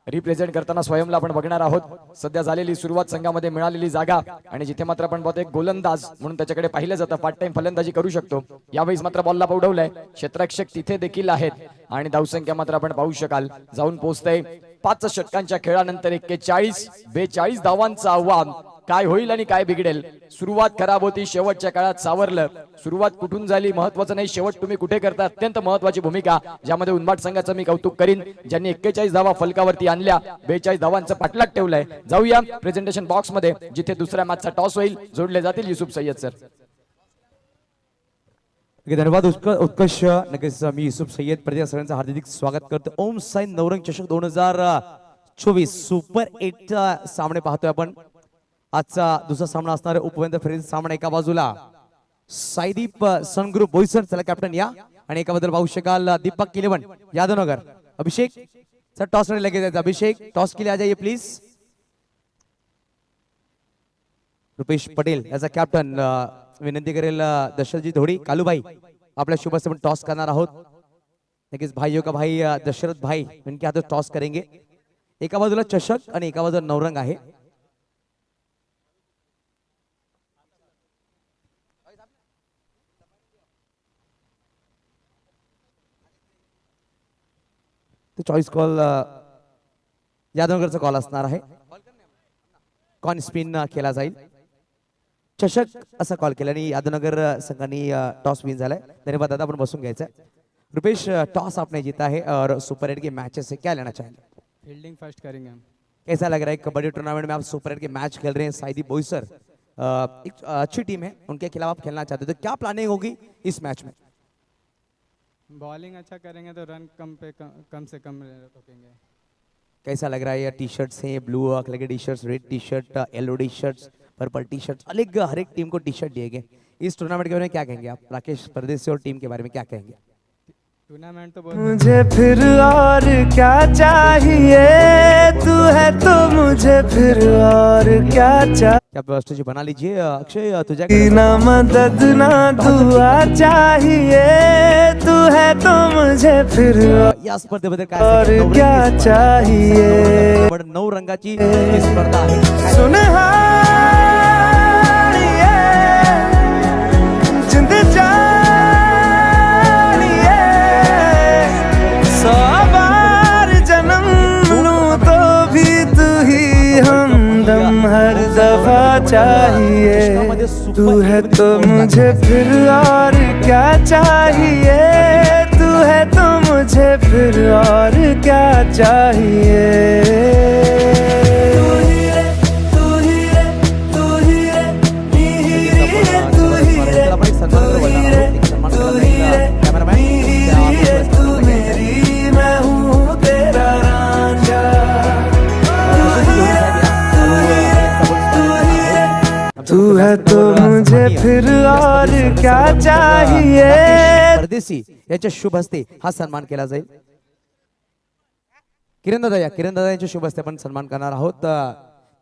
A: रिप्रेझेंट करताना स्वयंला आपण बघणार आहोत. सध्या झालेली सुरुवात, संघामध्ये मिळालेली जागा आणि जिथे मात्र आपण पाहतोय गोलंदाज म्हणून त्याच्याकडे पाहिलं जातं, पार्ट टाइम फलंदाजी करू शकतो. यावेळी मात्र बॉलला पौडवलंय, क्षेत्ररक्षक तिथे देखील आहेत आणि धावसंख्या मात्र आपण पाहू शकाल जाऊन पोहोचतंय. 5 षटकांच्या खेळानंतर 41-42 धावांचं आव्हान. काय होईल आणि काय बिघडेल. सुरुवात खराब होती, शेवटच्या काळात सावरलं. सुरुवात कुठून झाली महत्वाचं नाही, शेवट तुम्ही कुठे करता अत्यंत महत्वाची भूमिका, ज्यामध्ये उंबाट संघाचं मी कौतुक करीन ज्यांनी 41 धावा फलकावरती आणल्या, 42 धावांचं पाठलाग ठेवलंय. जाऊया प्रेझेंटेशन बॉक्स मध्ये जिथे दुसऱ्या मॅचचा टॉस होईल. जोडले जातील युसुफ सय्यद सर.
B: धन्यवाद उत्कर्ष. नक्कीच मी युसुफ सय्यद प्रति सगळ्यांचं हार्दिक स्वागत करतो. ओम साई नवरंग चषक 2024 सुपर 8 सामने पाहतोय आपण. आजचा दुसरा सामना असणार उपवेंद्र फेरीचा सामना. एका बाजूला साईदीप सनग्रुप बोईसर, चला कॅप्टन या, आणि एका बाजूला पाहू शकाल दीपक किलेवन यादवनगर. अभिषेक सर टॉस मध्ये लगेच जायचं. अभिषेक टॉस के लिए आ जाइए प्लीज. रुपेश पटेल याचा कॅप्टन. विनंती करेल दशरथजी धोडी, कालूभाई आपल्या शुभ से टॉस करणार आहोत. नक्कीच भाइयों का भाई दशरथ भाई इनके हाथों टॉस करेंगे. एका बाजूला चषक आणि एका बाजूला नवरंग आहे. चॉईस कॉल यादवनगरचा कॉल असणार आहे. कॉन स्पिन केला जाईल. चषक असा कॉल केला आणि यादवनगर संघाने टॉस विन झालाय. धन्यवाद दादा, आपण बसून घ्यायचं. रुपेश, टॉस आपने जीता है और सुपर 8 के मैचेस से क्या लेना चाहेंगे?
C: फील्डिंग फर्स्ट करेंगे हम.
B: कैसा लग रहा है कबड्डी टूर्नामेंट में आप सुपर 8 के मैच खेल रहे हैं? साइदीप बोईसर एक अच्छी टीम है, उनके खिलाफ आप खेलना चाहते हो, तो क्या प्लानिंग होगी इस मैच में?
C: बॉलिंग अच्छा करेंगे तो रन कम से कम रोकेंगे.
B: कैसा लग रहा है? ये टी शर्ट्स हैं, ब्लू कलर के T-shirts, red T-shirt, yellow T-shirts, purple T-shirts, अलग हर एक टीम को टी शर्ट दिए गए. इस टूर्नामेंट के बारे में क्या कहेंगे आप? राकेश परदेसी और टीम के बारे में क्या कहेंगे?
C: टूर्नामेंट तो बहुत
D: मुझे फिर और क्या चाहिए, तू है तो मुझे फिर और क्या चाहिए.
B: क्या जी बना लीजिए. अक्षय तुझ्या
D: ना मदद ना दुआ चाहिए, तू है तो मुझे फिर
B: या स्पर्धेबद्दल काय
D: और
B: सांगाल?
D: क्या चाहिए.
B: 9 रंगाची ही स्पर्धा आहे.
D: सुनहार ये जिंद जानिए, 100 बार जन्म लूं तो भी तू ही हमदम हर दफा चाहिए. तू है तो मुझे फिर और क्या चाहिए, तू है तो मुझे फिर और क्या चाहिए. फिर और क्या चाहिए।
B: परदेशी यांच्या शुभ हस्ते हा सन्मान केला जाईल। किरण दादा यांच्या शुभ हस्ते आपण सन्मान करणार आहोत।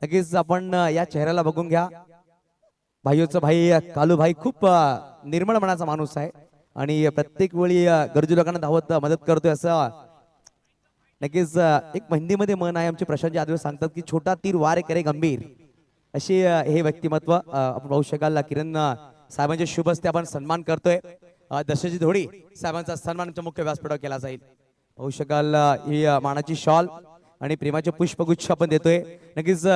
B: नक्कीच आपण या चेहऱ्याला बघून घ्या। भाईयोचा भाई कालू भाई खूप निर्मळ मनाचा माणूस आहे आणि प्रत्येक वेळी गरजू लोकांना धावत मदत करतोय असं नक्कीच एक हिंदीमध्ये म्हण आहे आमचे प्रशांत यादव सांगतात की छोटा तीर वार करे गंभीर अशी हे व्यक्तिमत्व आपण पाहू शकाल। किरण साहेबांच्या शुभ हस्ते आपण सन्मान करतोय। दशरथजी धोडी साहेबांचा सन्मान आमच्या मुख्य व्यासपीठावर केला जाईल। पाहू शकाल ही मानाची शॉल आणि प्रेमाचे पुष्पगुच्छ आपण देतोय। नक्कीच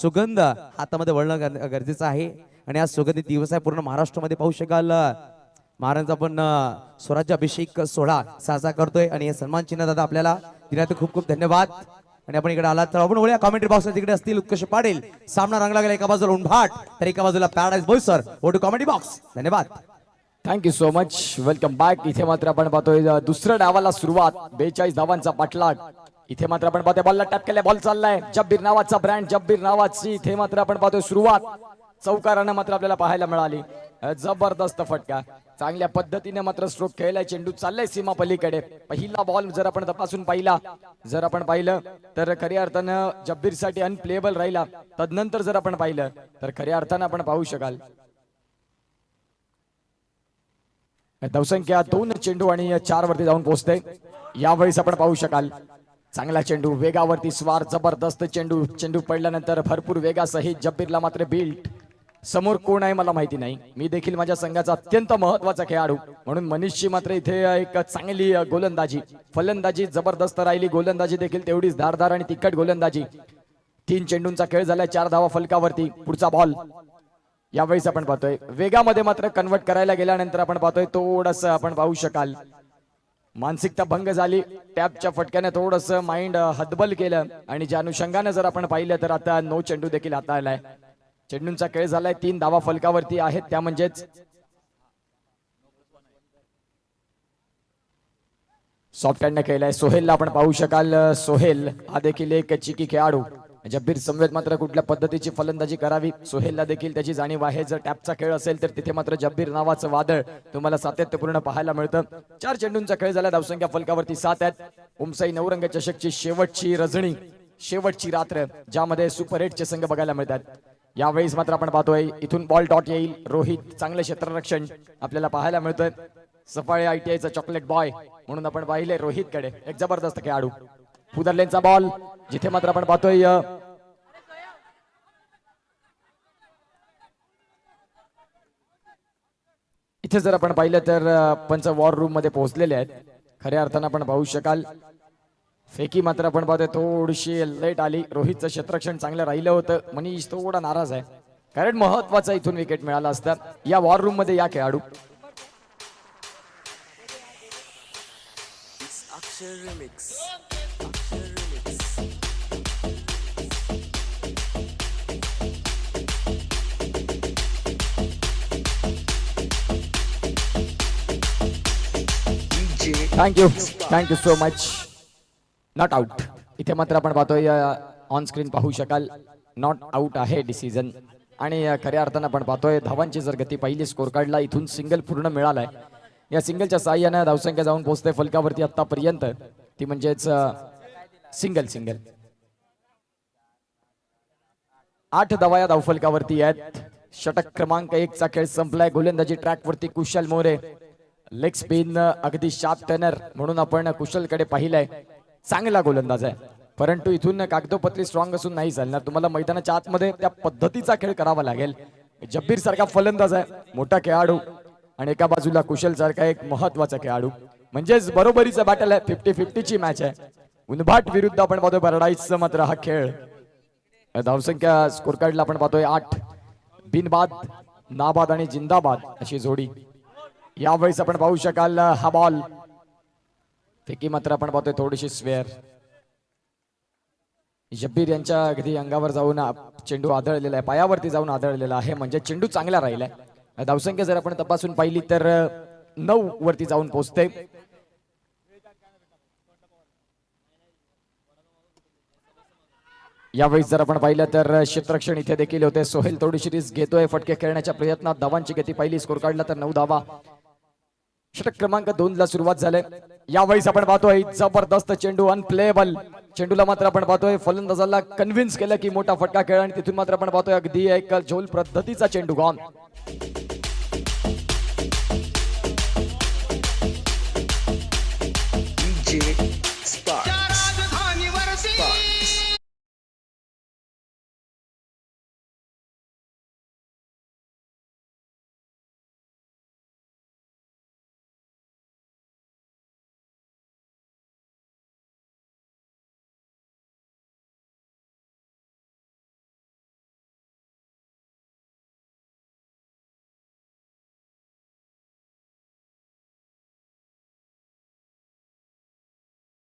B: सुगंध हातामध्ये वळणं गरजेचं आहे आणि आज सुगंधी दिवस आहे पूर्ण महाराष्ट्रामध्ये। पाहू शकाल महाराजांचा आपण स्वराज्य अभिषेक सोहळा साजरा करतोय आणि हे सन्मान चिन्ह दादा आपल्याला दिल्यात खूप खूप धन्यवाद। आणि आपण इकडे आलात तर आपण वळूया कॉमेंट्री बॉक्स तिकडे असतील उत्कर्ष पाटील। सामना रंगला गेला एका बाजूला उंभाट तर एका बाजूला Paradise Boisar. Go to commentary box. धन्यवाद
A: thank you so much welcome back. इथे मात्र आपण पाहतोय दुसऱ्या डावाला सुरुवात 42 धावांचा पाठलाग। इथे मात्र आपण पाहतोय बॉलला टॅप केलाय बॉल चाललाय जब्बीर नावाचा ब्रँड जब्बीर नावाची इथे मात्र आपण पाहतोय सुरुवात चौकारानं मात्र आपल्याला पाहायला मिळाली। जबरदस्त फटका चांगल्या पद्धतीने मात्र स्ट्रोक खेळलाय चेंडू चाललाय सीमा पलीकडे। पहिला बॉल जर आपण तपासून पाहिलं तर खऱ्या अर्थानं जब्बीर साठी अनप्लेएबल राहिला। तदनंतर जर आपण पाहिलं तर खऱ्या अर्थानं आपण पाहू शकाल धावसंख्या 2 चेंडू आणि 4 वरती जाऊन पोहोचते। यावेळेस आपण पाहू शकाल चांगला चेंडू वेगावरती स्वार जबरदस्त चेंडू पडल्यानंतर भरपूर वेगासहित जब्बीरला मात्र बिल्ट समोर कोण आहे मला माहिती नाही। मी देखील माझ्या संघाचा अत्यंत महत्वाचा खेळाडू म्हणून मनीषची मात्र इथे एक चांगली गोलंदाजी फलंदाजी जबरदस्त राहिली। गोलंदाजी देखील तेवढीच धारदार आणि तिखट गोलंदाजी। 3 चेंडूंचा खेळ झाला 4 धावा फलकावरती। पुढचा बॉल यावेळेस आपण पाहतोय वेगामध्ये मात्र कन्वर्ट करायला गेल्यानंतर आपण पाहतोय थोडस आपण पाहू शकाल मानसिकता भंग झाली। टॅपच्या फटक्याने थोडस माइंड हतबल केलं आणि ज्या अनुषंगाने जर आपण पाहिलं तर आता 9 चेंडू देखील आता आलाय। चेंडूंचा खेळ झालाय 3 धावा फलकावरती आहेत त्या म्हणजेच सॉफ्ट हँडने खेळलाय सोहेलला आपण पाहू शकाल। सोहेल हा देखील एक चिकी खेळाडू। जब्बीर समवेत मात्र कुठल्या पद्धतीची फलंदाजी करावी सोहेलला देखील त्याची जाणीव आहे। जर टॅपचा खेळ असेल तर तिथे मात्र जब्बीर नावाचं वादळ तुम्हाला सातत्यपूर्ण पाहायला मिळतं। 4 चेंडूंचा खेळ झाला धावसंख्या फलकावरती 7 आहेत। ओमसाई नवरंग चषकची शेवटची रजणी शेवटची रात्र ज्यामध्ये सुपर 8 चे संघ बघायला मिळतात। यावेळेस मात्र आपण पाहतोय इथून बॉल डॉट येईल रोहित चांगले क्षेत्ररक्षण आपल्याला पाहायला मिळतंय। सफाळे ITIचा चॉकलेट बॉय म्हणून आपण पाहिले रोहित कडे एक जबरदस्त खेळाडू। फुदरलेनचा बॉल जिथे मात्र आपण पाहतोय इथे जर आपण पाहिलं तर पंच वॉर रूम मध्ये पोहोचलेले आहेत। खऱ्या अर्थानं आपण पाहू शकाल फेकी मात्र आपण पाहतोय थोडीशी लेट आली। रोहितचं क्षेत्ररक्षण चांगलं राहिलं होतं मनीष थोडा नाराज आहे कारण महत्वाचा इथून विकेट मिळाला असता। या वॉर रूम मध्ये या खेळाडू thank you so much. Not out इथे मात्र आपण पाहतोय ऑन स्क्रीन पाहू शकाल नॉट आउट आहे डिसिजन। आणि खऱ्या अर्थानं आपण पाहतोय धावांची जर गती पहिली स्कोर कार्डला इथून सिंगल पूर्ण मिळालाय। या सिंगलच्या साहाय्याने धावसंख्या जाऊन पोहोचते फलकावरती आतापर्यंत ती म्हणजेच सिंगल 8 धावा या धावफलकावरती आहेत। षटक क्रमांक 1 चा खेळ संपलाय। गोलंदाजी ट्रॅक वरती कुशल मोरे लेग स्पिन अगदी शार्प टर्नर म्हणून आपण कुशलकडे पाहिलंय चांगला गोलंदाज आहे परंतु इथून कागदोपत्री स्ट्रॉंग असून नाही चालणार। तुम्हाला मैदानाच्या आतमध्ये त्या पद्धतीचा खेळ करावा लागेल। जब्बीर सारखा फलंदाज आहे मोठा खेळाडू आणि एका बाजूला कुशल सारखा एक महत्वाचा खेळाडू म्हणजेच बरोबरीचा बॅटल आहे 50-50 ची मॅच आहे। उनभाट विरुद्ध आपण पाहतोय पॅराडाइजचा मात्र हा खेळ। धावसंख्या स्कोर कार्डला आपण पाहतोय 8 बिनबाद नाबाद आणि जिंदाबाद अशी जोडी। यावेळेस आपण पाहू शकाल हा बॉल फेकी मात्र आपण पाहतोय थोडीशी स्वेअर। जब्बीर यांच्या अगदी अंगावर जाऊन चेंडू आदळलेला आहे पायावरती जाऊन आदळलेला आहे म्हणजे चेंडू चांगला राहिलाय। धावसंख्या जर आपण तपासून पाहिली तर 9 वरती जाऊन पोहोचते। यावेळी जर आपण पाहिलं तर क्षेत्ररक्षण इथे देखील होते. सोहेल थोडी सिरीज घेतोय फटके खेळण्याच्या प्रयत्नात. धावांची गती पहिली स्कोर काढला तर 9 धावा. षटक क्रमांक 2 ला सुरुवात झाले. यावेळी आपण पाहतोय जबरदस्त चेंडू अनप्लेबल चेंडूला मात्र आपण पाहतोय फलंदाजाला कन्व्हिन्स केलं की मोठा फटका खेळ आणि तिथून मात्र आपण पाहतोय अगदी एक झोल पद्धतीचा चेंडू गॉन.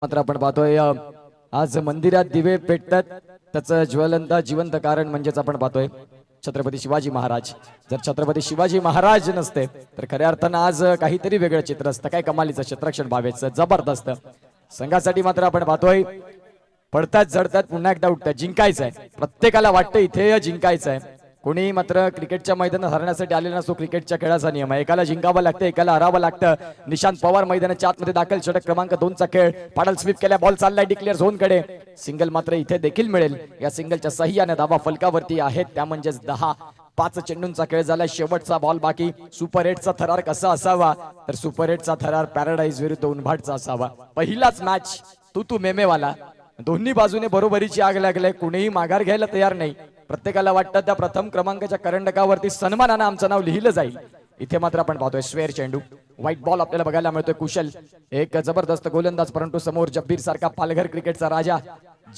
A: मात्र आपण पाहतोय आज मंदिरात दिवे पेटतात त्याचं ज्वलंत जिवंत कारण म्हणजेच आपण पाहतोय छत्रपती शिवाजी महाराज. जर छत्रपती शिवाजी महाराज नसते तर खऱ्या अर्थानं आज काहीतरी वेगळं चित्र असतं. काय कमालीचं क्षेत्ररक्षण भावेचं जबरदस्त. संघासाठी मात्र आपण पाहतोय पडतात जडतात पुन्हा एकदा उठतात. जिंकायचंय प्रत्येकाला वाटतं इथे जिंकायचंय. कोणी मात्र क्रिकेटच्या मैदानात हरण्यासाठी आलेला नसतो. क्रिकेटच्या खेळाचा नियम आहे. एकाला जिंकावं लागतं एकाला हरावं लागतं. निशांत पवार मैदानाच्या आतमध्ये दाखल. षटक क्रमांक 2 चा खेळ. पाडल स्वीप केल्या. बॉल चाललाय डिक्लेअर झोन कडे. सिंगल मात्र इथे देखील मिळेल. या सिंगलच्या सहाय्याने धावा फलकावरती आहेत त्या म्हणजेच 10. 5 चेंडूंचा खेळ झाला. शेवटचा बॉल बाकी. सुपर 8चा थरार कसा असावा तर सुपर 8चा थरार पॅराडाईज विरुद्ध उनभाटचा असावा. पहिलाच मॅच तू मेमेवाला. दोन्ही बाजूने बरोबरीची आग लागले. कुणीही माघार घ्यायला तयार नाही. प्रत्येकाला वाटतं त्या प्रथम क्रमांकाच्या करंडकावरती सन्मानानं आमचं नाव लिहिलं जाईल. इथे मात्र आपण पाहतोय स्क्वेअर चेंडू. व्हाईट बॉल आपल्याला बघायला मिळतोय. कुशल एक जबरदस्त गोलंदाज परंतु समोर जब्बीर सारखा पालघर क्रिकेटचा राजा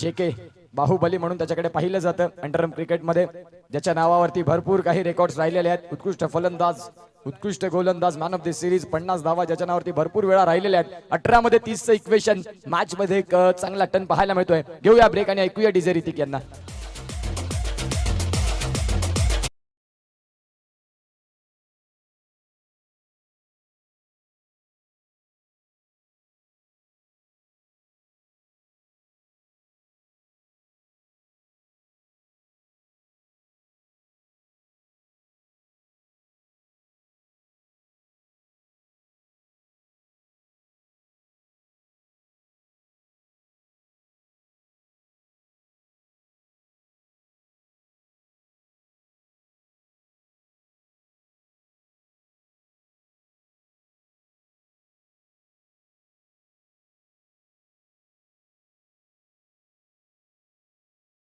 A: JK बाहुबली म्हणून त्याच्याकडे पाहिलं जातं अंडरआर्म क्रिकेटमध्ये. ज्याच्या नावावरती भरपूर काही रेकॉर्ड्स राहिलेले आहेत. उत्कृष्ट फलंदाज उत्कृष्ट गोलंदाज मॅन ऑफ द सिरीज 50 धावा ज्याच्या नावावरती भरपूर वेळा राहिलेल्या आहेत. 18 मध्ये 30चं इक्वेशन मॅच मध्ये एक चांगला टन पाहायला मिळतोय. घेऊया ब्रेक आणि ऐकूया डीजे ऋतिक यांना.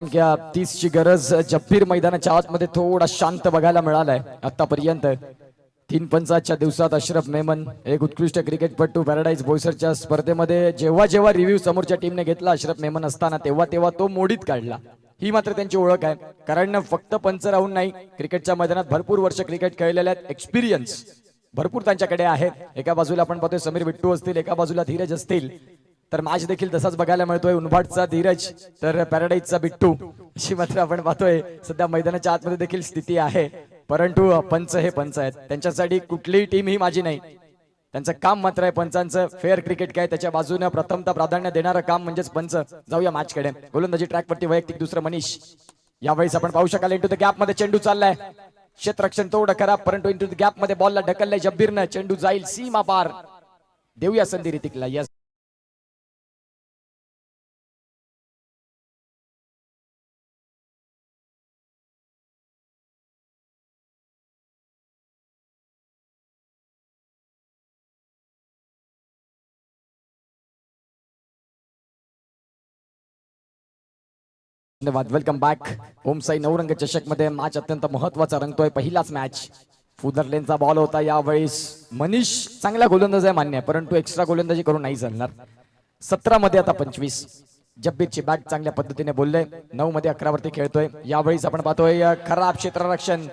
A: या 30 ची गरज जब्बीर मैदानाच्या आतमध्ये थोडा शांत बघायला मिळालाय आतापर्यंत. 3 पंचाच्या दिवसात अशरफ मेमन एक उत्कृष्ट क्रिकेटपटू पॅराडाईज बोईसरच्या स्पर्धेमध्ये जेव्हा जेव्हा रिव्ह्यू समोरच्या टीमने घेतला अशरफ मेमन असताना तेव्हा तेव्हा तो मोडीत काढला. ही मात्र त्यांची ओळख आहे. कारण फक्त पंच राहून नाही क्रिकेटच्या मैदानात भरपूर वर्ष क्रिकेट खेळलेले आहेत. एक्सपिरियन्स भरपूर त्यांच्याकडे आहे. एका बाजूला आपण पाहतोय समीर बिट्टू असतील एका बाजूला धीरज असतील तर मॅच देखील तसाच बघायला मिळतोय. उनभाटचा धीरज तर पॅराडाईजचा बिट्टू अशी मात्र आपण पाहतोय सध्या मैदानाच्या आतमध्ये देखील स्थिती आहे. परंतु पंच हे पंच आहेत. त्यांच्यासाठी कुठलीही टीम ही माझी नाही. त्यांचं काम मात्र आहे पंचांचं फेअर क्रिकेट काय त्याच्या बाजूने प्रथमता प्राधान्य देणारं काम म्हणजेच पंच. जाऊया मॅच कडे. गोलंदाजी ट्रॅकवरती वैयक्तिक दुसरं मनीष. यावेळेस आपण पाहू शकाल इंटू द गॅप मध्ये चेंडू चाललाय. क्षेत्ररक्षण थोडं खराब परंतु इंटू द गॅप मध्ये बॉलला ढकललाय जब्बीरनं. चेंडू जाईल सीमा पार. देऊया संधी ऋतिकला. यस धन्यवाद. Welcome back. ओमसाई नवरंग चषक मध्ये मॅच अत्यंत महत्वाचा रंगतोय. पहिलाच मॅच फुदरलेनचा बॉल होता. यावेळेस मनीष चांगला गोलंदाज आहे मान्य परंतु एक्स्ट्रा गोलंदाजी करून नाही चालणार. 17 मध्ये आता 25. जब्बीरची बॅट चांगल्या पद्धतीने बोलले. 9 मध्ये 11 वरती खेळतोय. यावेळेस आपण पाहतोय खराब क्षेत्ररक्षण.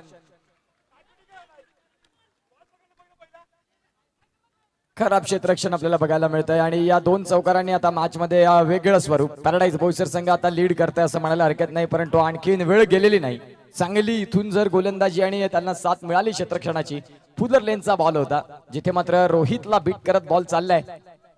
A: खराब क्षेत्ररक्षण आपल्याला बघायला मिळतंय आणि या 2 चौकारांनी आता मॅच मध्ये वेगळं स्वरूप. पॅराडाईज बोईसर संघ आता लीड करताय असं म्हणायला हरकत नाही परंतु आणखीन वेळ गेलेली नाही. चांगली इथून जर गोलंदाजी आणि त्यांना साथ मिळाली क्षेत्ररक्षणाची. फुदरलेनचा बॉल होता जिथे मात्र रोहितला बीट करत बॉल चाललाय.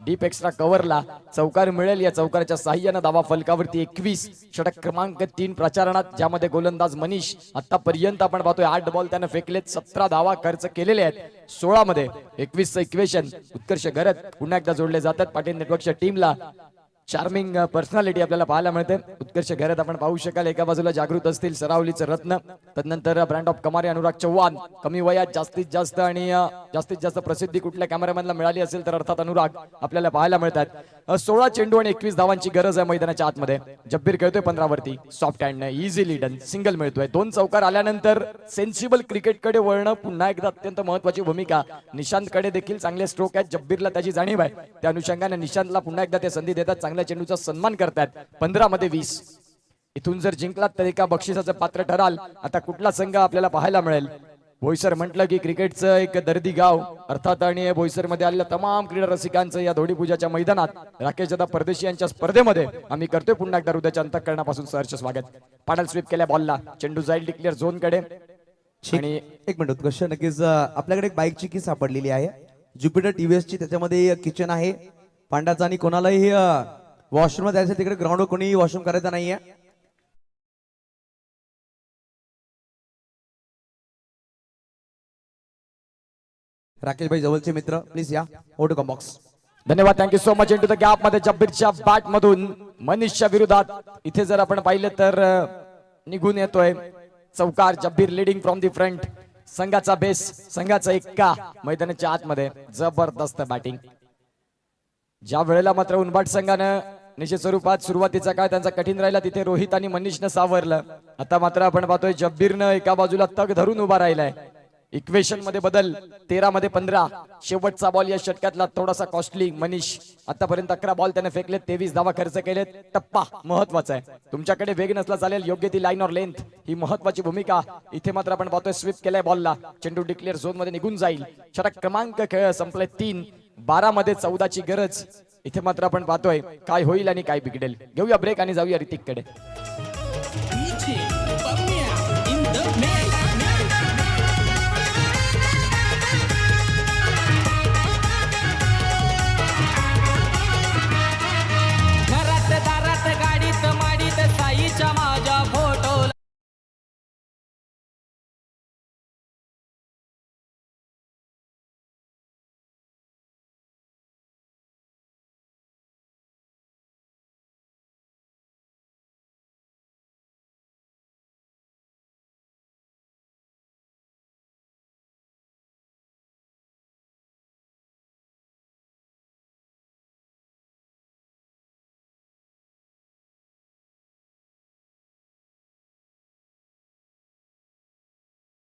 A: डीप एक्स्ट्रा कव्हरला चौकार मिळेल. या चौकाराच्या साह्यानं धावा फलकावरती 21. षटक क्रमांक 3 प्रचारणात, ज्यामध्ये गोलंदाज मनीष आतापर्यंत आपण पाहतोय 8 बॉल त्यानं फेकलेत, 17 धावा खर्च केलेले आहेत 16 मध्ये. 21चं इक्वेशन उत्कर्ष घरत पुन्हा एकदा जोडले जातात पाटील नेटवर्कच्या टीमला. चार्मिंग पर्सनॅलिटी आपल्याला पाहायला मिळते. उत्कर्ष घरात आपण पाहू शकाल, एका बाजूला जागृत असतील सरावलीचं रत्न, तदनंतर ब्रँड ऑफ कमारी अनुराग चव्हाण. कमी वयात जास्तीत जास्त आणि जास्तीत जास्त प्रसिद्धी कुठल्या कॅमेरामॅनला मिळाली असेल तर अर्थात अनुराग आपल्याला पाहायला मिळतात. 16 चेंडू आणि 21 धावांची गरज आहे मैदानाच्या आतमध्ये. जब्बीर खेळतोय 15 वरती, soft hand easily done, single मिळतोय. 2 चौकार आल्यानंतर सेन्सिबल क्रिकेटकडे वळणं पुन्हा एकदा अत्यंत महत्वाची भूमिका. निशांतकडे देखील चांगले स्ट्रोक आहेत, जब्बीरला त्याची जाणीव आहे. त्या अनुषंगाने निशांतला पुन्हा एकदा ते संधी देतात, चांगल्या चेंडूचा सन्मान करतात. 15 मध्ये 20. इथून जर जिंकलात तर एका बक्षिसाचं पात्र ठराल. आता कुठला संघ आपल्याला पाहायला मिळेल? बोईसर म्हटलं की क्रिकेटचं एक दर्दी गाव अर्थात, आणि बोईसर मध्ये आलेल्या तमाम क्रीडा रसिकांचं या धोडीपूजाच्या मैदानात राकेश दादा परदेशी यांच्या स्पर्धेमध्ये आम्ही करतोय पुन्हा एकदा हृदयाच्या अंतःकरणापासून सहर्ष स्वागत. पाडल स्वीप केल्या बॉलला, चेंडू जाईल डिक्लेअर झोन कडे.
B: आणि एक मिनिट उत्कर्ष, नक्कीच आपल्याकडे एक बाईकची की सापडलेली आहे ज्युपिटर टीव्हीएस ची. त्याच्यामध्ये किचन आहे पांडाचा, आणि कोणालाही वॉशरूम जायचं तिकडे ग्राउंडवर कोणी वॉशरूम करायचं नाहीये. राकेश भाई जवळचे मित्र प्लीज या ओटो कम बॉक्स.
A: धन्यवाद, thank you so much. Into the gap मध्ये जब्बीरच्या बॅट मधून मनीषच्या विरोधात इथे जर आपण पाहिलं तर निघून येतोय चौकार. जब्बीर लिडिंग फ्रॉम दी फ्रंट. संघाचा बेस, संघाचा एक्का मैदानाच्या आतमध्ये. जबरदस्त बॅटिंग. ज्या वेळेला मात्र उनबाट संघानं निश्चित स्वरूपात सुरुवातीचा काळ त्यांचा कठीण राहिला, तिथे रोहित आणि मनीषनं सावरलं. आता मात्र आपण पाहतोय जब्बीरनं एका बाजूला तग धरून उभा राहिलाय. इक्वेशन मध्ये बदल. 13 मध्ये 15. शेवटचा बॉल या षटकातला थोडासा कॉस्टली. मनीष आतापर्यंत 11 बॉल त्याने फेकलेत, 23 धावा खर्च केलेत. टप्पा महत्वाचा आहे. तुमच्याकडे वेग नसला चालेल, योग्य ती लाईन ऑर लेंथ ही महत्वाची भूमिका. इथे मात्र आपण पाहतोय स्वीप केलाय बॉलला, चेंडू डिक्लेअर झोन मध्ये निघून जाईल. षटक क्रमांक खेळ संपले 3. 12 मध्ये 14 ची गरज. इथे मात्र आपण पाहतोय काय होईल आणि काय बिघडेल. घेऊया ब्रेक आणि जाऊया ऋतिक कडे.
E: दारात गाडीत माडीत साईच्या माझ्या फोटो.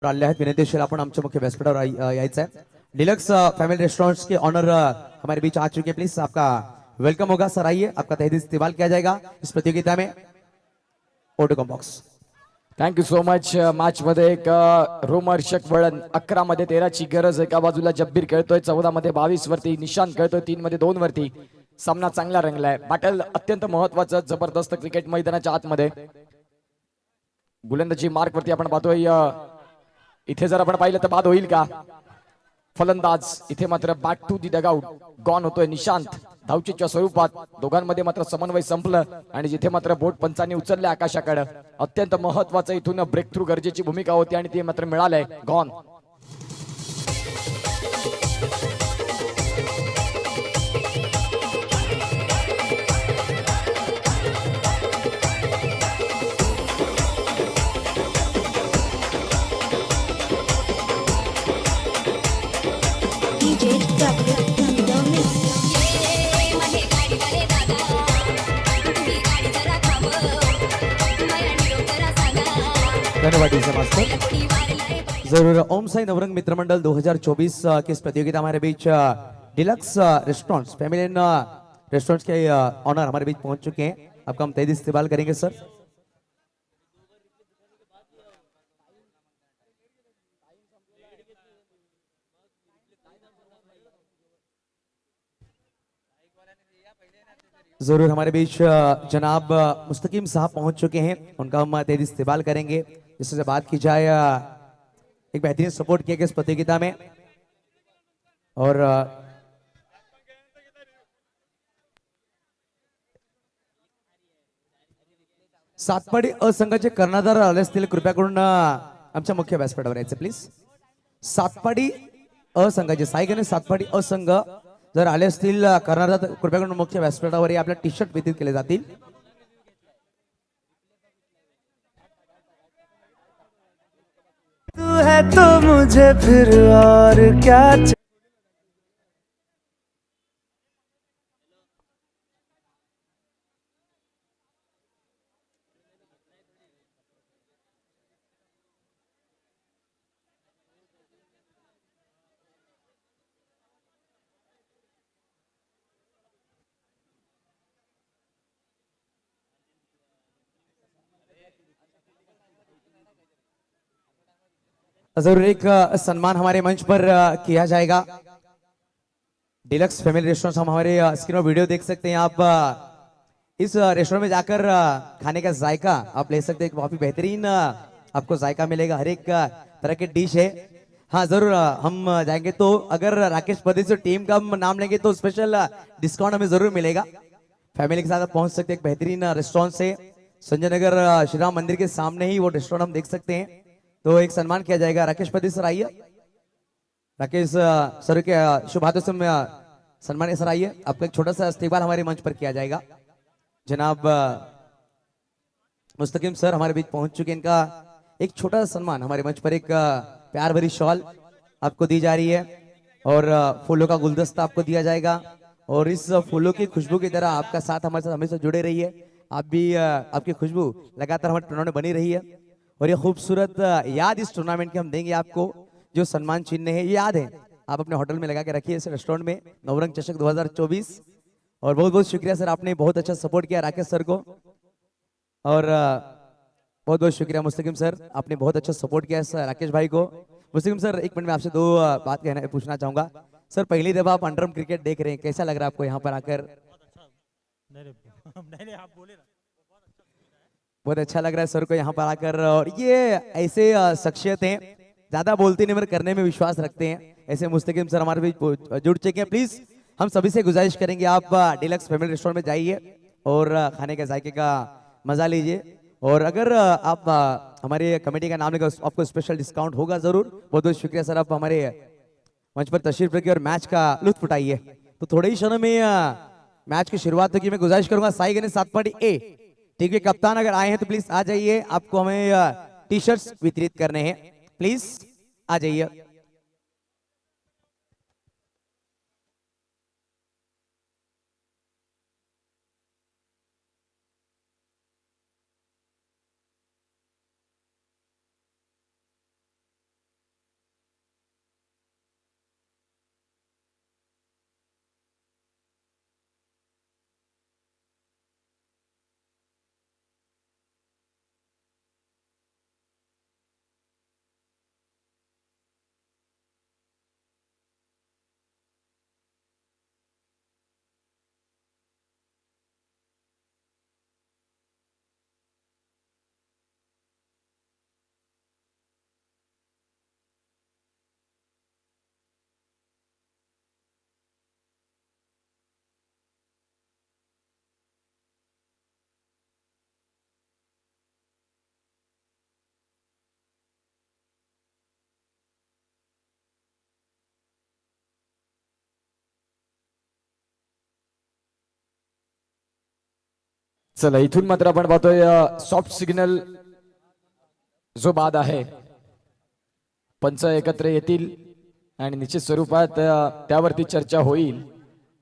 B: आले आहेत विनंतीशील आपण आमच्या मुख्य व्यासपीठावर यायचं है. डिलक्स फैमिली रेस्टोरेंट्स के ऑनर हमारे बीच आ चुके हैं. प्लीज आपका वेलकम होगा सर, आइए आपका तहे दिल से इस्तेमाल किया जाएगा इस प्रतियोगिता में. ओटो कम box.
A: Thank you so much. Match मध्ये एक रोमहर्षक वळण. 11 मध्ये 13 ची गरज. एका बाजूला जब्बीर खेळतोय, 14 मध्ये 22 वरती निशांत खेळतोय, 3 मध्ये 2 वरती. सामना चांगला रंगलाय. बॅटल अत्यंत महत्वाचं जबरदस्त क्रिकेट मैदानाच्या आतमध्ये. गोलंदाजी मार्क वरती आपण पाहतोय. इथे जर आपण पाहिलं तर बाद होईल का? फलंदाज इथे मात्र back to the dugout gone होतोय निशांत. धावचीच्या स्वरूपात दोघांमध्ये मात्र समन्वय संपलं आणि जिथे मात्र बोट पंचांनी उचलले आकाशाकडे. अत्यंत महत्वाचं इथून ब्रेक थ्रू गरजेची भूमिका होती आणि ती मात्र मिळालंय. गॉन.
B: धन्यवाद मास्टर. जरूर. ओम साई नवरंग मित्र मंडल 2024 की इस प्रतियोगिता हमारे बीच डिलक्स रेस्टोरेंट्स फैमिली रेस्टोरेंट्स के ऑनर हमारे बीच पहुंच चुके हैं. आपका हम तहे दिल से इस्तेमाल करेंगे सर. जरूर. हमारे बीच जनाब मुस्तकीम साहब पहुंच चुके हैं, उनका हम तहे दिल से इस्तेमाल करेंगे. जिससे बात की जाए एक बेहतरीन सपोर्ट किया गया इस प्रतियोगिता में. और सातपाडी असंघाचे कर्णधार आले असतील कृपया करून आमच्या मुख्य व्यासपीठावर यायचे प्लीज. सातपाडी असंघाचे साई आणि सातपाडी असंघ जर आले असतील कर्णधार कृपया करून मुख्य व्यासपीठावर आपल्या टी शर्ट वितरित केले जातील.
D: तू है तो मुझे फिर और क्या
B: जरूर एक सम्मान हमारे मंच पर किया जाएगा. डिलक्स फैमिली रेस्टोरेंट हम हमारे स्क्रीन पर वीडियो देख सकते हैं आप. इस रेस्टोरेंट में जाकर खाने का जायका आप ले सकते हैं. काफी बेहतरीन आपको जायका मिलेगा. हर एक तरह की डिश है. हाँ जरूर हम जाएंगे तो अगर राकेश पति से टीम का हम नाम लेंगे तो स्पेशल डिस्काउंट हमें जरूर मिलेगा. फैमिली के साथ आप पहुंच सकते हैं. एक बेहतरीन रेस्टोरेंट से संजय नगर श्री राम मंदिर के सामने ही वो रेस्टोरेंट हम देख सकते हैं. तो एक सम्मान किया जाएगा. राकेश पति सर आइए. राकेश सर के शुभ हाथों से सम्मान सर आइए. आपका एक छोटा सा इस्तेमाल हमारे मंच पर किया जाएगा. जनाब मुस्तकिम सर हमारे बीच पहुंच चुके हैं. इनका एक छोटा सा सम्मान हमारे मंच पर एक प्यार भरी शॉल आपको दी जा रही है और फूलों का गुलदस्ता आपको दिया जाएगा. और इस फूलों की खुशबू की तरह आपका साथ हमारे साथ हमेशा जुड़े रहिए. आप भी आपकी खुशबू लगातार हमारे टूर्नामेंट बनी रही है. और ये खूबसूरत याद इस टूर्नामेंट के हम देंगे आपको. जो सम्मान चिन्ह है ये याद है आप अपने होटल में लगा के रखिए इस रेस्टोरेंट में. नवरंग चषक 2024. और बहुत बहुत शुक्रिया सर आपने बहुत अच्छा सपोर्ट किया राकेश सर को. और बहुत बहुत शुक्रिया मुस्तकिम सर आपने बहुत अच्छा सपोर्ट किया सर राकेश भाई को. मुस्तकिम सर एक मिनट में आपसे दो बात पूछना चाहूंगा. सर पहली दफा आप अंडरम क्रिकेट देख रहे हैं कैसा लग रहा है आपको यहाँ पर आकर. बहुत अच्छा लग रहा है सर को यहाँ पर आकर. और ये ऐसे शख्सियत हैं ज्यादा बोलते नहीं मगर करने में विश्वास रखते हैं. ऐसे मुस्तकिम सर हमारे बीच जुड़ चुके हैं. प्लीज हम सभी से गुजारिश करेंगे आप डिलक्स फैमिली रेस्टोरेंट में जाइए और खाने के जायके का मजा लीजिए. और अगर आप हमारे कमेटी का नाम लेकर आपको स्पेशल डिस्काउंट होगा जरूर. बहुत बहुत शुक्रिया सर आप हमारे मंच पर तशरीफ रखिए और मैच का लुत्फ उठाइए. तो थोड़े ही क्षणों में मैच की शुरुआत होगी. मैं गुजारिश करूंगा साई गणेश सातपाटी ए ठीक है कप्तान अगर आए हैं तो प्लीज आ जाइए. आपको हमें टी शर्ट्स वितरित करने हैं. प्लीज आ जाइए.
A: चला इथून मात्र आपण पाहतोय सॉफ्ट सिग्नल जो बाद आहे पंच एकत्र येतील आणि निश्चित स्वरूपात त्यावरती चर्चा होईल.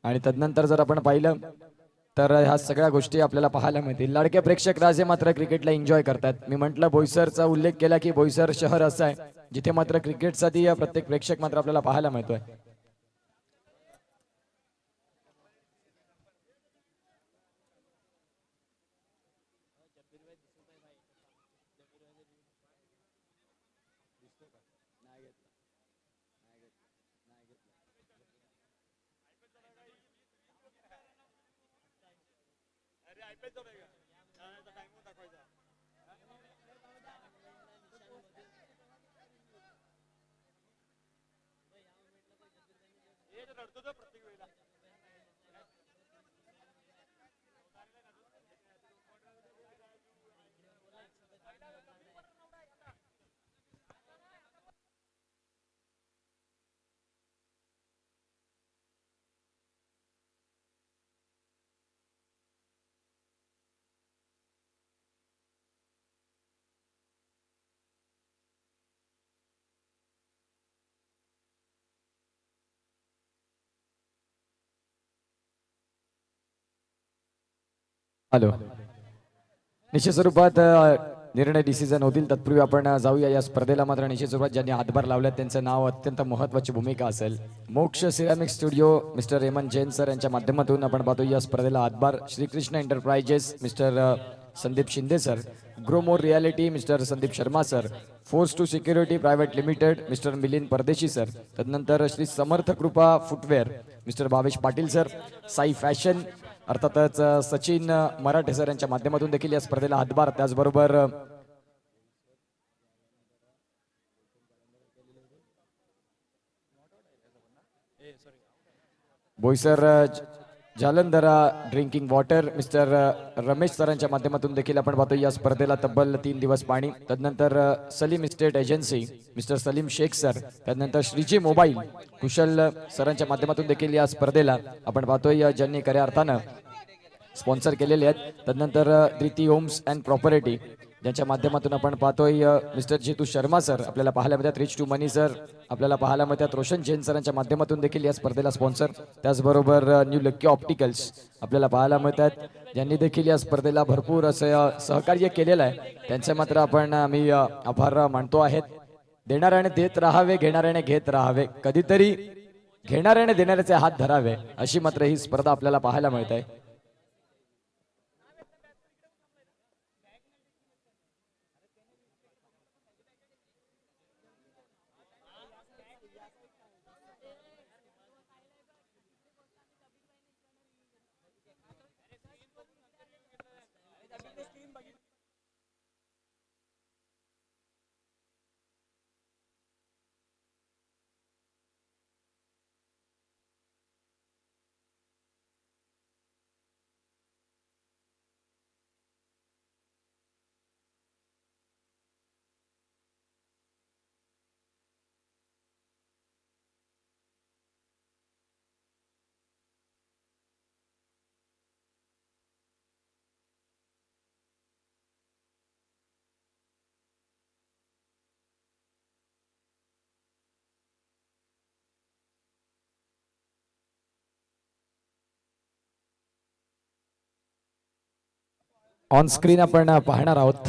A: आणि तदनंतर जर आपण पाहिलं तर ह्या सगळ्या गोष्टी आपल्याला पाहायला मिळतील. लाडके प्रेक्षक राजे मात्र क्रिकेटला एन्जॉय करतात. मी म्हटलं बोईसरचा उल्लेख केला की बोईसर शहर असं आहे जिथे मात्र क्रिकेटसाठी प्रत्येक प्रेक्षक मात्र आपल्याला पाहायला मिळतोय. हॅलो. निश्चित स्वरूपात निर्णय डिसिजन होतील तत्पूर्वी आपण जाऊया या स्पर्धेला. मात्र निश्चित स्वरूपात ज्यांनी हातभार लावल्यात त्यांचं नाव अत्यंत महत्वाची भूमिका असेल. Moksh ceramic studio mister Raman Jain sir यांच्या माध्यमातून आपण पाहतो या स्पर्धेला हातभार. Shrikrishna enterprises mister Sandeep Shinde sir. Gromore reality mister Sandeep Sharma sir. Force two security private limited mister Milind Pardeshi sir. तदनंतर Shri Samarth Kripa footwear mister Bhavesh Patil sir. Sai fashion अर्थातच सचिन मराठे सर यांच्या माध्यमातून देखील या स्पर्धेला हातभार. त्याचबरोबर Boisar Jalandhara drinking water mister Ramesh सरांच्या माध्यमातून देखील आपण पाहतो या स्पर्धेला तब्बल 3 दिवस पाणी. तदनंतर Salim estate agency mister Salim Shaikh sir. त्यानंतर श्रीजी मोबाईल कुशल सरांच्या माध्यमातून देखील या स्पर्धेला आपण पाहतोय ज्यांनी खऱ्या अर्थानं स्पॉन्सर केलेले आहेत. तदनंतर प्रीती होम्स अँड प्रॉपर्टी ज्यांच्या माध्यमातून आपण पाहतोय मिस्टर जितू शर्मा सर आपल्याला पाहायला मिळतात. रिच टू मनी सर आपल्याला पाहायला मिळतात. रोशन जैन सरांच्या माध्यमातून देखील या स्पर्धेला स्पॉन्सर. त्याचबरोबर न्यू लक्की ऑप्टिकल्स आपल्याला पाहायला मिळतात ज्यांनी देखील या स्पर्धेला भरपूर असं सहकार्य केलेलं आहे. त्यांचे मात्र आपण आम्ही आभार मानतो आहेत. देणाऱ्याने देत राहावे, घेणाऱ्याने घेत राहावे, कधीतरी घेणाऱ्याने देणाऱ्याचे हात धरावे, अशी मात्र ही स्पर्धा आपल्याला पाहायला मिळत आहे. ऑन स्क्रीन आपण पाहणार आहोत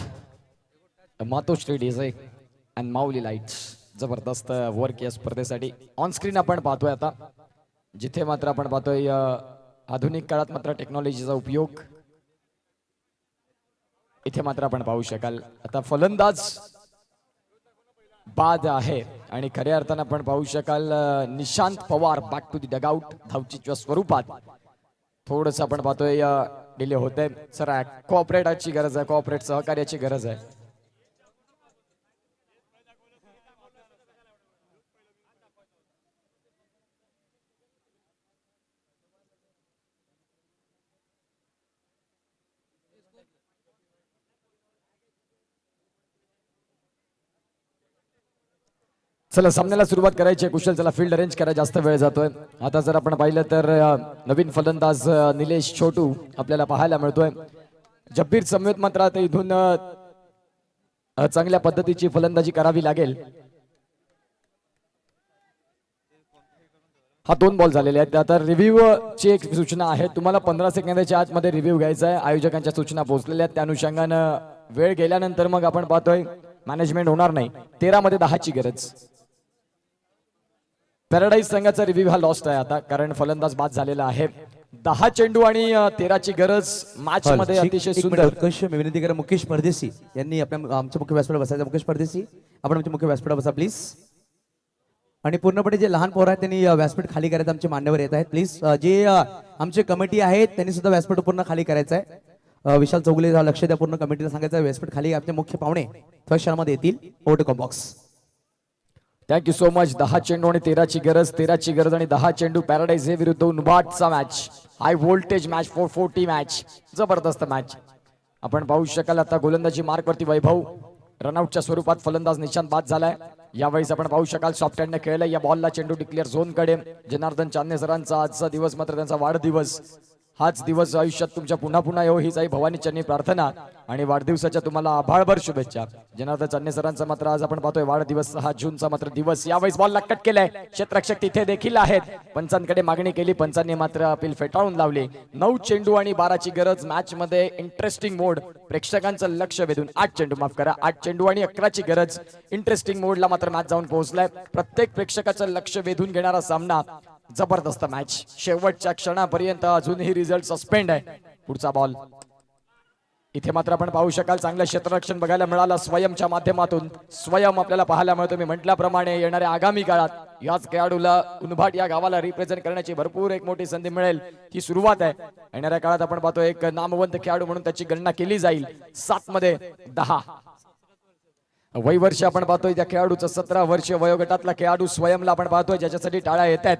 A: मातोश्री डीजे अँड माऊली लाईट्स. जबरदस्त वर्क या स्पर्धेसाठी ऑन स्क्रीन आपण पाहतोय आता, जिथे मात्र आपण पाहतोय आधुनिक काळात मात्र टेक्नॉलॉजीचा उपयोग इथे मात्र आपण पाहू शकाल. आता फलंदाज बाद आहे आणि खऱ्या अर्थानं आपण पाहू शकाल Nishant Pawar back to the dugout धावचीच्या स्वरूपात. थोडंसं आपण पाहतोय डिले होते. सर कोऑपरेटची गरज आहे, कोऑपरेट सहकार्याची गरज आहे. चला सामन्याला सुरुवात करायची आहे. कुशल चला फील्ड अरेंज करायला जास्त वेळ जातोय. आता जर आपण पाहिलं तर नवीन फलंदाज निलेश छोटू आपल्याला पाहायला मिळतोय. जब्बीर समवेत मात्र आता इथून चांगल्या पद्धतीची फलंदाजी करावी लागेल. हा 2 बॉल झालेले आहेत. आता रिव्ह्यू ची एक सूचना आहे, तुम्हाला 15 सेकंदाच्या आतमध्ये रिव्ह्यू घ्यायचा आहे. आयोजकांच्या सूचना पोहोचलेल्या आहेत, त्या अनुषंगानं वेळ गेल्यानंतर मग आपण पाहतोय मॅनेजमेंट होणार नाही. 13 मध्ये 10 ची गरज. पॅराडाईज संघाचा रिव्ह्यू हा लॉस्ट आहे आता, कारण फलंदाज बाद झालेला आहे. 10 चेंडू आणि 13 ची गरज. मॅच मध्ये अतिशय सुंदर
B: उत्कर्ष मी विनंती करा मुकेश परदेशी यांनी आपल्या आमच्या मुख्य व्यासपीठावर बसायचं. मुकेश परदेशी आपण आमच्या मुख्य व्यासपीठावर बसा प्लीज. आणि पूर्णपणे जे लहान पोरं आहेत त्यांनी व्यासपीठ खाली करायचं. आमचे मान्यवर येत आहेत प्लीज. जे आमचे कमिटी आहेत त्यांनी सुद्धा व्यासपीठ पूर्ण खाली करायचं आहे. विशाल चौगुले लक्ष द्या, पूर्ण कमिटीला सांगायचं व्यासपीठ खाली. आपले मुख्य पाहुणे थोड्या क्षणामध्ये येतील. Over to box.
A: Thank you so much. 10 चेंडू आणि 13 ची गरज. 13 ची गरज आणि 10 चेंडू. पॅराडाईज हे विरुद्ध उनबाटचा match. High voltage match, 440 match. जबरदस्त मॅच आपण पाहू शकाल. आता गोलंदाजी मार्क वरती वैभव. रनआउटच्या स्वरूपात फलंदाज निशांत बाद झालाय. यावेळेस आपण पाहू शकाल सॉफ्ट हँडने खेळलाय. या बॉलला चेंडू डिक्लेअर झोन कडे. जनार्दन चांदणे सरांचा आजचा दिवस मात्र त्यांचा वाढदिवस. हाच दिवस आयुष्यात तुमच्या पुन्हा पुन्हा येऊ हीच आई भवानी चरणी प्रार्थना आणि वाढदिवसाच्या तुम्हाला आभाळभर शुभेच्छा. जनार्दन चन्ने सरांचा मात्र आज आपण पाहतोय वाढदिवस 6 जूनचा मात्र दिवस. यावेळेस बॉल कट केलाय, क्षेत्ररक्षक तिथे देखील आहेत. पंचांकडे मागणी केली, पंचांनी मात्र अपील फेटाळून लावली. 9 चेंडू आणि 12ची गरज. मॅच मध्ये इंटरेस्टिंग मोड, प्रेक्षकांचं लक्ष वेधून 8 चेंडू, माफ करा 8 चेंडू आणि 11ची गरज. इंटरेस्टिंग मोडला मात्र मॅच जाऊन पोहोचलाय. प्रत्येक प्रेक्षकाचं लक्ष वेधून घेणारा सामना, जबरदस्त मॅच. शेवटच्या क्षणापर्यंत अजूनही रिझल्ट सस्पेंड आहे. पुढचा बॉल इथे मात्र आपण पाहू शकाल चांगलं क्षेत्ररक्षण बघायला मिळालं स्वयंच्या माध्यमातून. स्वयं आपल्याला पाहायला मिळतो. मी म्हटल्याप्रमाणे येणाऱ्या आगामी काळात याच खेळाडूला उनभाट या गावाला रिप्रेझेंट करण्याची भरपूर एक मोठी संधी मिळेल. ही सुरुवात आहे. येणाऱ्या काळात आपण पाहतो एक नामवंत खेळाडू म्हणून त्याची गणना केली जाईल. 7 मध्ये 10 वय वर्ष आपण पाहतोय त्या खेळाडूचं 17 वर्ष वयोगटातला खेळाडू स्वयंला आपण पाहतोय ज्याच्यासाठी टाळ्या येत आहेत.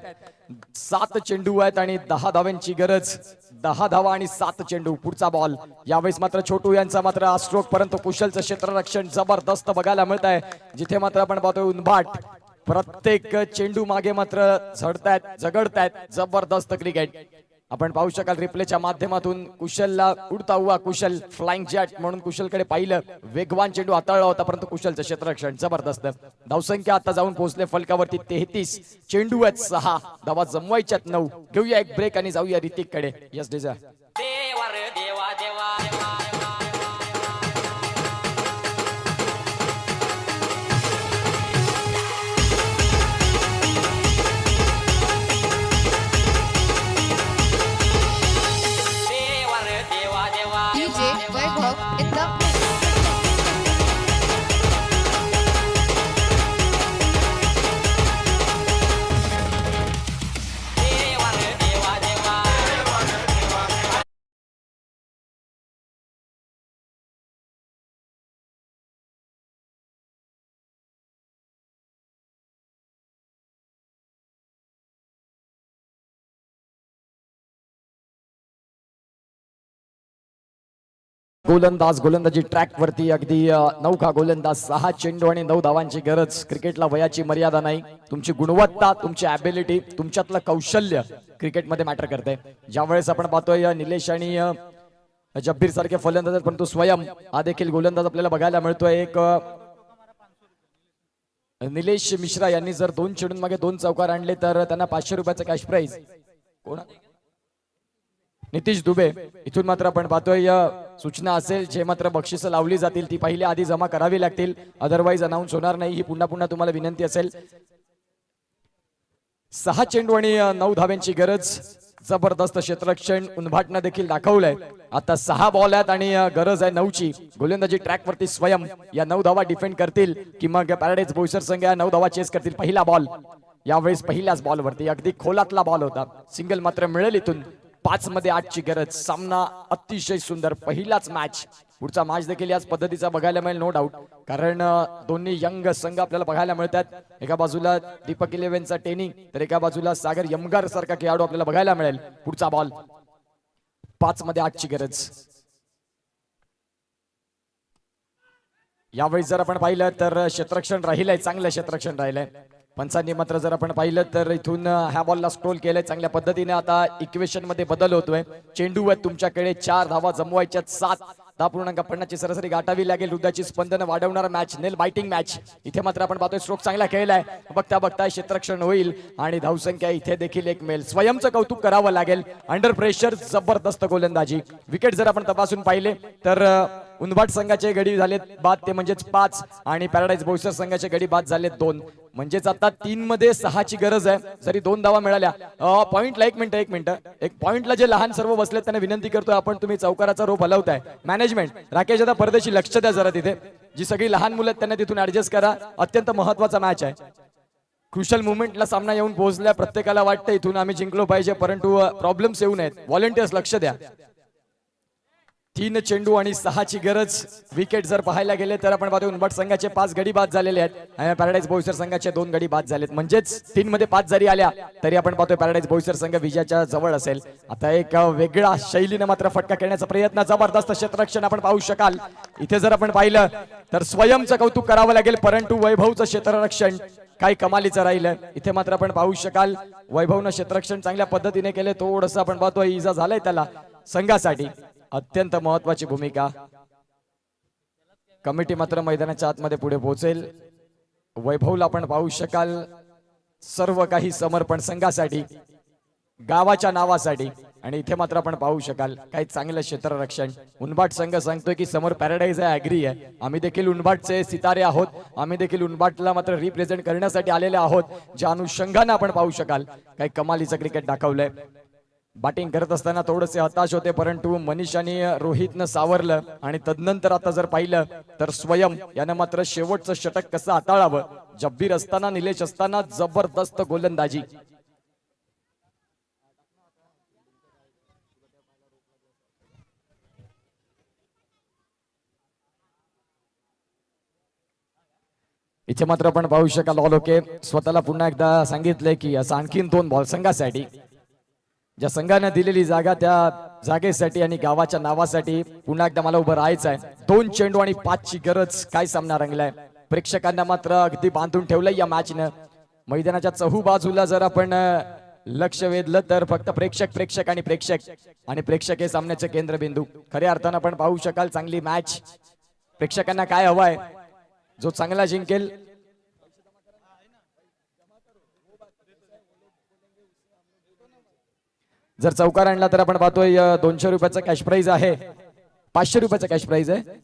A: 7 चेंडू आहेत आणि 10 धावांची गरज. 10 धावा आणि 7 चेंडू. पुढचा बॉल यावेळेस मात्र छोटू यांचा मात्र स्ट्रोक, परंतु कुशलचं क्षेत्ररक्षण जबरदस्त बघायला मिळत आहे. जिथे मात्र आपण पाहतोय उनभाट प्रत्येक चेंडू मागे मात्र झडतायत, झगडतायत. जबरदस्त क्रिकेट आपण पाहू शकाल रिप्लेच्या माध्यमातून. कुशलला उडता हुआ कुशल, फ्लाइंग जॅट म्हणून कुशलकडे पाहिलं. वेगवान चेंडू हाताळला होता, परंतु कुशलचं क्षेत्ररक्षण जबरदस्त. धावसंख्या आता जाऊन पोहोचले फलकावरती 33. चेंडू आहेत 6, धावा जमवायच्यात 9. घेऊया एक ब्रेक आणि जाऊया ऋतिक कडे. यस डेजा.
E: देवा रे देवा देवा देवा.
F: DJ Vaibhav in the mix.
A: गोलंदाजी ट्रॅक वरती अगदी नौका गोलंदाज. 6 चेंडू आणि 9 धावांची गरज. क्रिकेटला वयाची मर्यादा नाही. तुमची गुणवत्ता, तुमची ॲबिलिटी, तुमच्यातलं कौशल्य क्रिकेटमध्ये मॅटर करते. ज्यावेळेस आपण पाहतोय निलेश आणि जब्बीर सारखे फलंदाज, परंतु स्वयं हा देखील गोलंदाज आपल्याला बघायला मिळतोय. एक निलेश मिश्रा यांनी जर 2 चेंडूंमागे 2 चौकार आणले तर त्यांना 500 रुपयाचं कॅश प्राइज. कोण? नितीश दुबे. इथून मात्र आपण पाहतोय सूचना असेल जे मात्र बक्षिस लावली जातील ती पहिले आधी जमा करावी लागतील, अदरवाईज अनाऊन्स होणार नाही. ही पुन्हा पुन्हा तुम्हाला विनंती असेल. 6 चेंडू आणि 9 धाव्यांची गरज. जबरदस्त क्षेत्ररक्षण उनभाटनं देखील दाखवलंय. आता 6 बॉल आहेत आणि गरज आहे 9ची. गोलंदाजी ट्रॅक वरती स्वयं या 9 धावा डिफेंड करतील की मग पॅराडाईज बोईसर संघ या 9 धावा चेस करतील. पहिला बॉल यावेळेस पहिल्याच बॉल वरती अगदी खोलातला बॉल होता. सिंगल मात्र मिळेल इथून. 5 मध्ये 8ची गरज. सामना अतिशय सुंदर. पहिलाच मॅच. पुढचा मॅच देखील याच पद्धतीचा बघायला मिळेल नो डाऊट, कारण दोन्ही यंग संघ आपल्याला बघायला मिळतात. एका बाजूला दीपक 11चा टेनी तर एका बाजूला सागर यमगार सारखा खेळाडू आपल्याला बघायला मिळेल. पुढचा बॉल 5 मध्ये 8ची गरज. यावेळी जर आपण पाहिलं तर क्षेत्ररक्षण राहिलंय, चांगलं क्षेत्ररक्षण राहिलंय. पंचांनी मात्र जर आपण पाहिलं तर इथून ह्या बॉलला स्क्रोल केलंय चांगल्या पद्धतीने. आता इक्वेशन मध्ये बदल होतोय. चेंडू आहेत तुमच्याकडे 4 धावा जमवायच्यात 7. 10.50ची सरासरी गाठावी लागेल. हृदयाची स्पंदन वाढवणारा मॅच, नेल बायटिंग मॅच. इथे मात्र आपण पाहतोय स्ट्रोक चांगला खेळलाय. बघता बघता क्षेत्ररक्षण होईल आणि धावसंख्या इथे देखील एक मेल. स्वयंचं कौतुक करावं लागेल. अंडर प्रेशर जबरदस्त गोलंदाजी. विकेट जर आपण तपासून पाहिले तर उनभाट संघाचे गडी झालेत बाद, ते म्हणजेच 5 आणि पॅराडाईज बोईसर संघाचे गडी बाद झालेत 2. म्हणजेच आता 3 मध्ये 6ची गरज आहे. जरी 2 धावा मिळाल्या पॉइंटला. एक मिनिट एक पॉइंटला जे लहान सर्व बसलेत त्यांना विनंती करतोय आपण, तुम्ही चौकाराचा रोप हलवताय. मॅनेजमेंट राकेश दादा परदेशी लक्ष द्या जरा. तिथे जी सगळी लहान मुलं आहेत त्यांना तिथून ऍडजस्ट करा. अत्यंत महत्वाचा मॅच आहे. क्रुशल मुवमेंटला सामना येऊन पोहोचल्या. प्रत्येकाला वाटतं इथून आम्ही जिंकलो पाहिजे, परंतु प्रॉब्लेम्स येऊ नयेत. व्हॉलंटियर्स लक्ष द्या. 3 चेंडू आणि 6ची गरज. विकेट जर पाहायला गेले तर आपण पाहतो उनभाट संघाचे 5 गडी बाद झालेले आहेत आणि पॅराडाईज बोईसर संघाचे 2 गडी बाद झालेत. म्हणजेच 3 मध्ये 5 जरी आल्या तरी आपण पाहतोय पॅराडाईज बोईसर संघ विजयाच्या जवळ असेल. आता एक वेगळा शैलीने मात्र फटका खेळण्याचा प्रयत्न. जबरदस्त क्षेत्ररक्षण आपण पाहू शकाल. इथे जर आपण पाहिलं तर स्वयंचं कौतुक करावं लागेल, परंतु वैभवचं क्षेत्ररक्षण काही कमालीचं राहिलं. इथे मात्र आपण पाहू शकाल वैभवनं क्षेत्ररक्षण चांगल्या पद्धतीने केले. थोडस आपण पाहतोय इजा झालाय त्याला. संघासाठी अत्यंत महत्वाची भूमिका. कमिटी मात्र मैदानाच्या आतमध्ये पुढे पोहोचेल. वैभवला आपण पाहू शकाल सर्व काही समर्पण संघासाठी, गावाच्या नावासाठी. आणि इथे मात्र आपण पाहू शकाल काही चांगलं क्षेत्ररक्षण. उनबाट संघ सांगतोय की समोर पॅराडाईज आहे, ॲग्री आहे. आम्ही देखील उनबाटचे सितारे आहोत. आम्ही देखील उनबाटला मात्र रिप्रेझेंट करण्यासाठी आलेले आहोत. ज्या अनुषंगाने आपण पाहू शकाल काही कमालीचं क्रिकेट दाखवलंय. बॅटिंग करत असताना थोडेसे हताश होते, परंतु मनीष आणि रोहितनं सावरलं. आणि तदनंतर आता जर पाहिलं तर स्वयं यानं मात्र शेवटचं षटक कसं हाताळावं. जब्बीर असताना, निलेश असताना जबरदस्त गोलंदाजी. इथे मात्र आपण पाहू शकाल ऑलोके स्वतःला पुन्हा एकदा सांगितलंय की असं आणखीन 2 बॉल संघासाठी. ज्या संघाने दिलेली जागा त्या जागेसाठी आणि गावाच्या नावासाठी पुन्हा एकदा मला उभं राहायचं आहे. 2 चेंडू आणि 5 ची गरज. काय सामना रंगलाय. प्रेक्षकांना मात्र अगदी बांधून ठेवलंय या मॅचनं. मैदानाच्या चहू बाजूला जर आपण लक्ष वेधलं तर फक्त प्रेक्षक प्रेक्षक आणि प्रेक्षक आणि प्रेक्षक हे सामन्याचे केंद्रबिंदू. खऱ्या अर्थानं आपण पाहू शकाल चांगली मॅच. प्रेक्षकांना काय हवंय, जो चांगला जिंकेल. जर चौकार आणला तर आपण पाहतोय 200 रुपयाचा कॅश प्राइज आहे. 500 रुपयाचा कॅश प्राइज आहे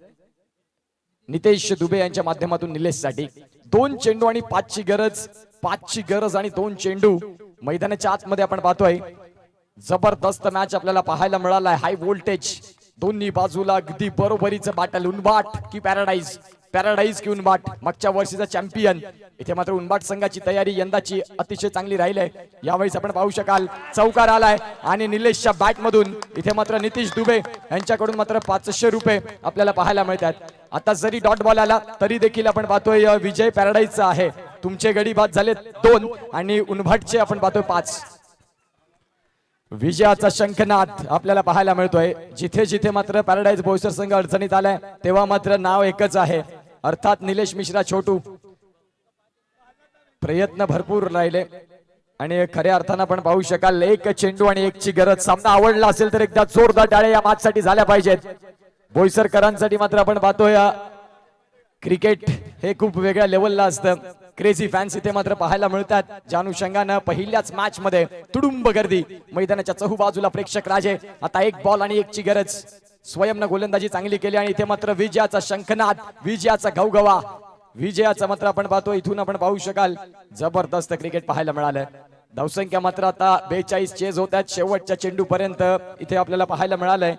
A: नितेश दुबे यांच्या माध्यमातून निलेशसाठी. 2 चेंडू आणि 5 ची गरज. 5 ची गरज आणि 2 चेंडू. मैदानाच्या आतमध्ये आपण पाहतोय जबरदस्त मॅच आपल्याला पाहायला मिळालाय. हाय व्होल्टेज दोन्ही बाजूला अगदी बरोबरीचं बॅटल. उनबाट की पॅराडाईज, पॅराडाईज की उनबाट, मागच्या वर्षीचा चॅम्पियन. इथे मात्र उनबाट संघाची तयारी यंदाची अतिशय चांगली राहिली आहे. यावेळेस आपण पाहू शकाल चौकार आलाय आणि निलेशच्या बॅट मधून इथे मात्र नितीश दुबे यांच्याकडून मात्र 500 रुपये आपल्याला पाहायला मिळतात. आता जरी डॉट बॉल आला तरी देखील आपण पाहतोय विजय पॅराडाईजचा आहे. तुमचे गडी बाद झाले 2 आणि उनभाटचे आपण पाहतोय 5. विजयाचा शंखनाद आपल्याला पाहायला मिळतोय. जिथे जिथे मात्र पॅराडाईज बोईसर संघ अडचणीत आलाय तेव्हा मात्र नाव एकच आहे, अर्थात निलेश मिश्रा छोटू. प्रयत्न भरपूर राहिले आणि खऱ्या अर्थानं आपण पाहू शकाल 1 चेंडू आणि 1 ची गरज. सामना आवडला असेल तर एकदा जोरदार टाळ्या या मॅच साठी झाल्या पाहिजेत. बोईसरकरांसाठी मात्र आपण पाहतोय क्रिकेट हे खूप वेगळ्या लेवलला असतं. क्रेझी फॅन्स इथे मात्र पाहायला मिळतात. ज्या अनुषंगानं पहिल्याच मॅच मध्ये तुडुंब गर्दी. मैदानाच्या चहू बाजूला प्रेक्षक राजे. आता 1 बॉल आणि 1 ची गरज. स्वयंनं गोलंदाजी चांगली केली आणि इथे मात्र विजयाचा शंखनाद, विजयाचा गवगवा. विजयाचा मात्र आपण पाहतो. इथून आपण पाहू शकाल जबरदस्त क्रिकेट पाहायला मिळालं. धावसंख्या मात्र आता 42 चेज होत आहेत शेवटच्या चेंडू पर्यंत इथे आपल्याला पाहायला मिळालंय.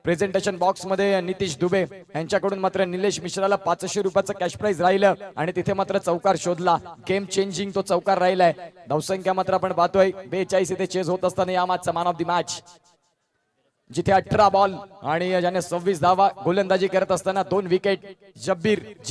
A: प्रेझेंटेशन बॉक्स मध्ये नितीश दुबे यांच्याकडून मात्र निलेश मिश्राला 500 रुपयाचं कॅश प्राइज राहिलं आणि तिथे मात्र चौकार शोधला. गेम चेंजिंग तो चौकार राहिलाय. धावसंख्या मात्र आपण पाहतोय 42 इथे चेज होत असताना या मॅचचा मॅन ऑफ द मॅच. जिथे 18 बॉल आणि ज्याने 26 धावा गोलंदाजी करत असताना 2 विकेट जब्बीर जे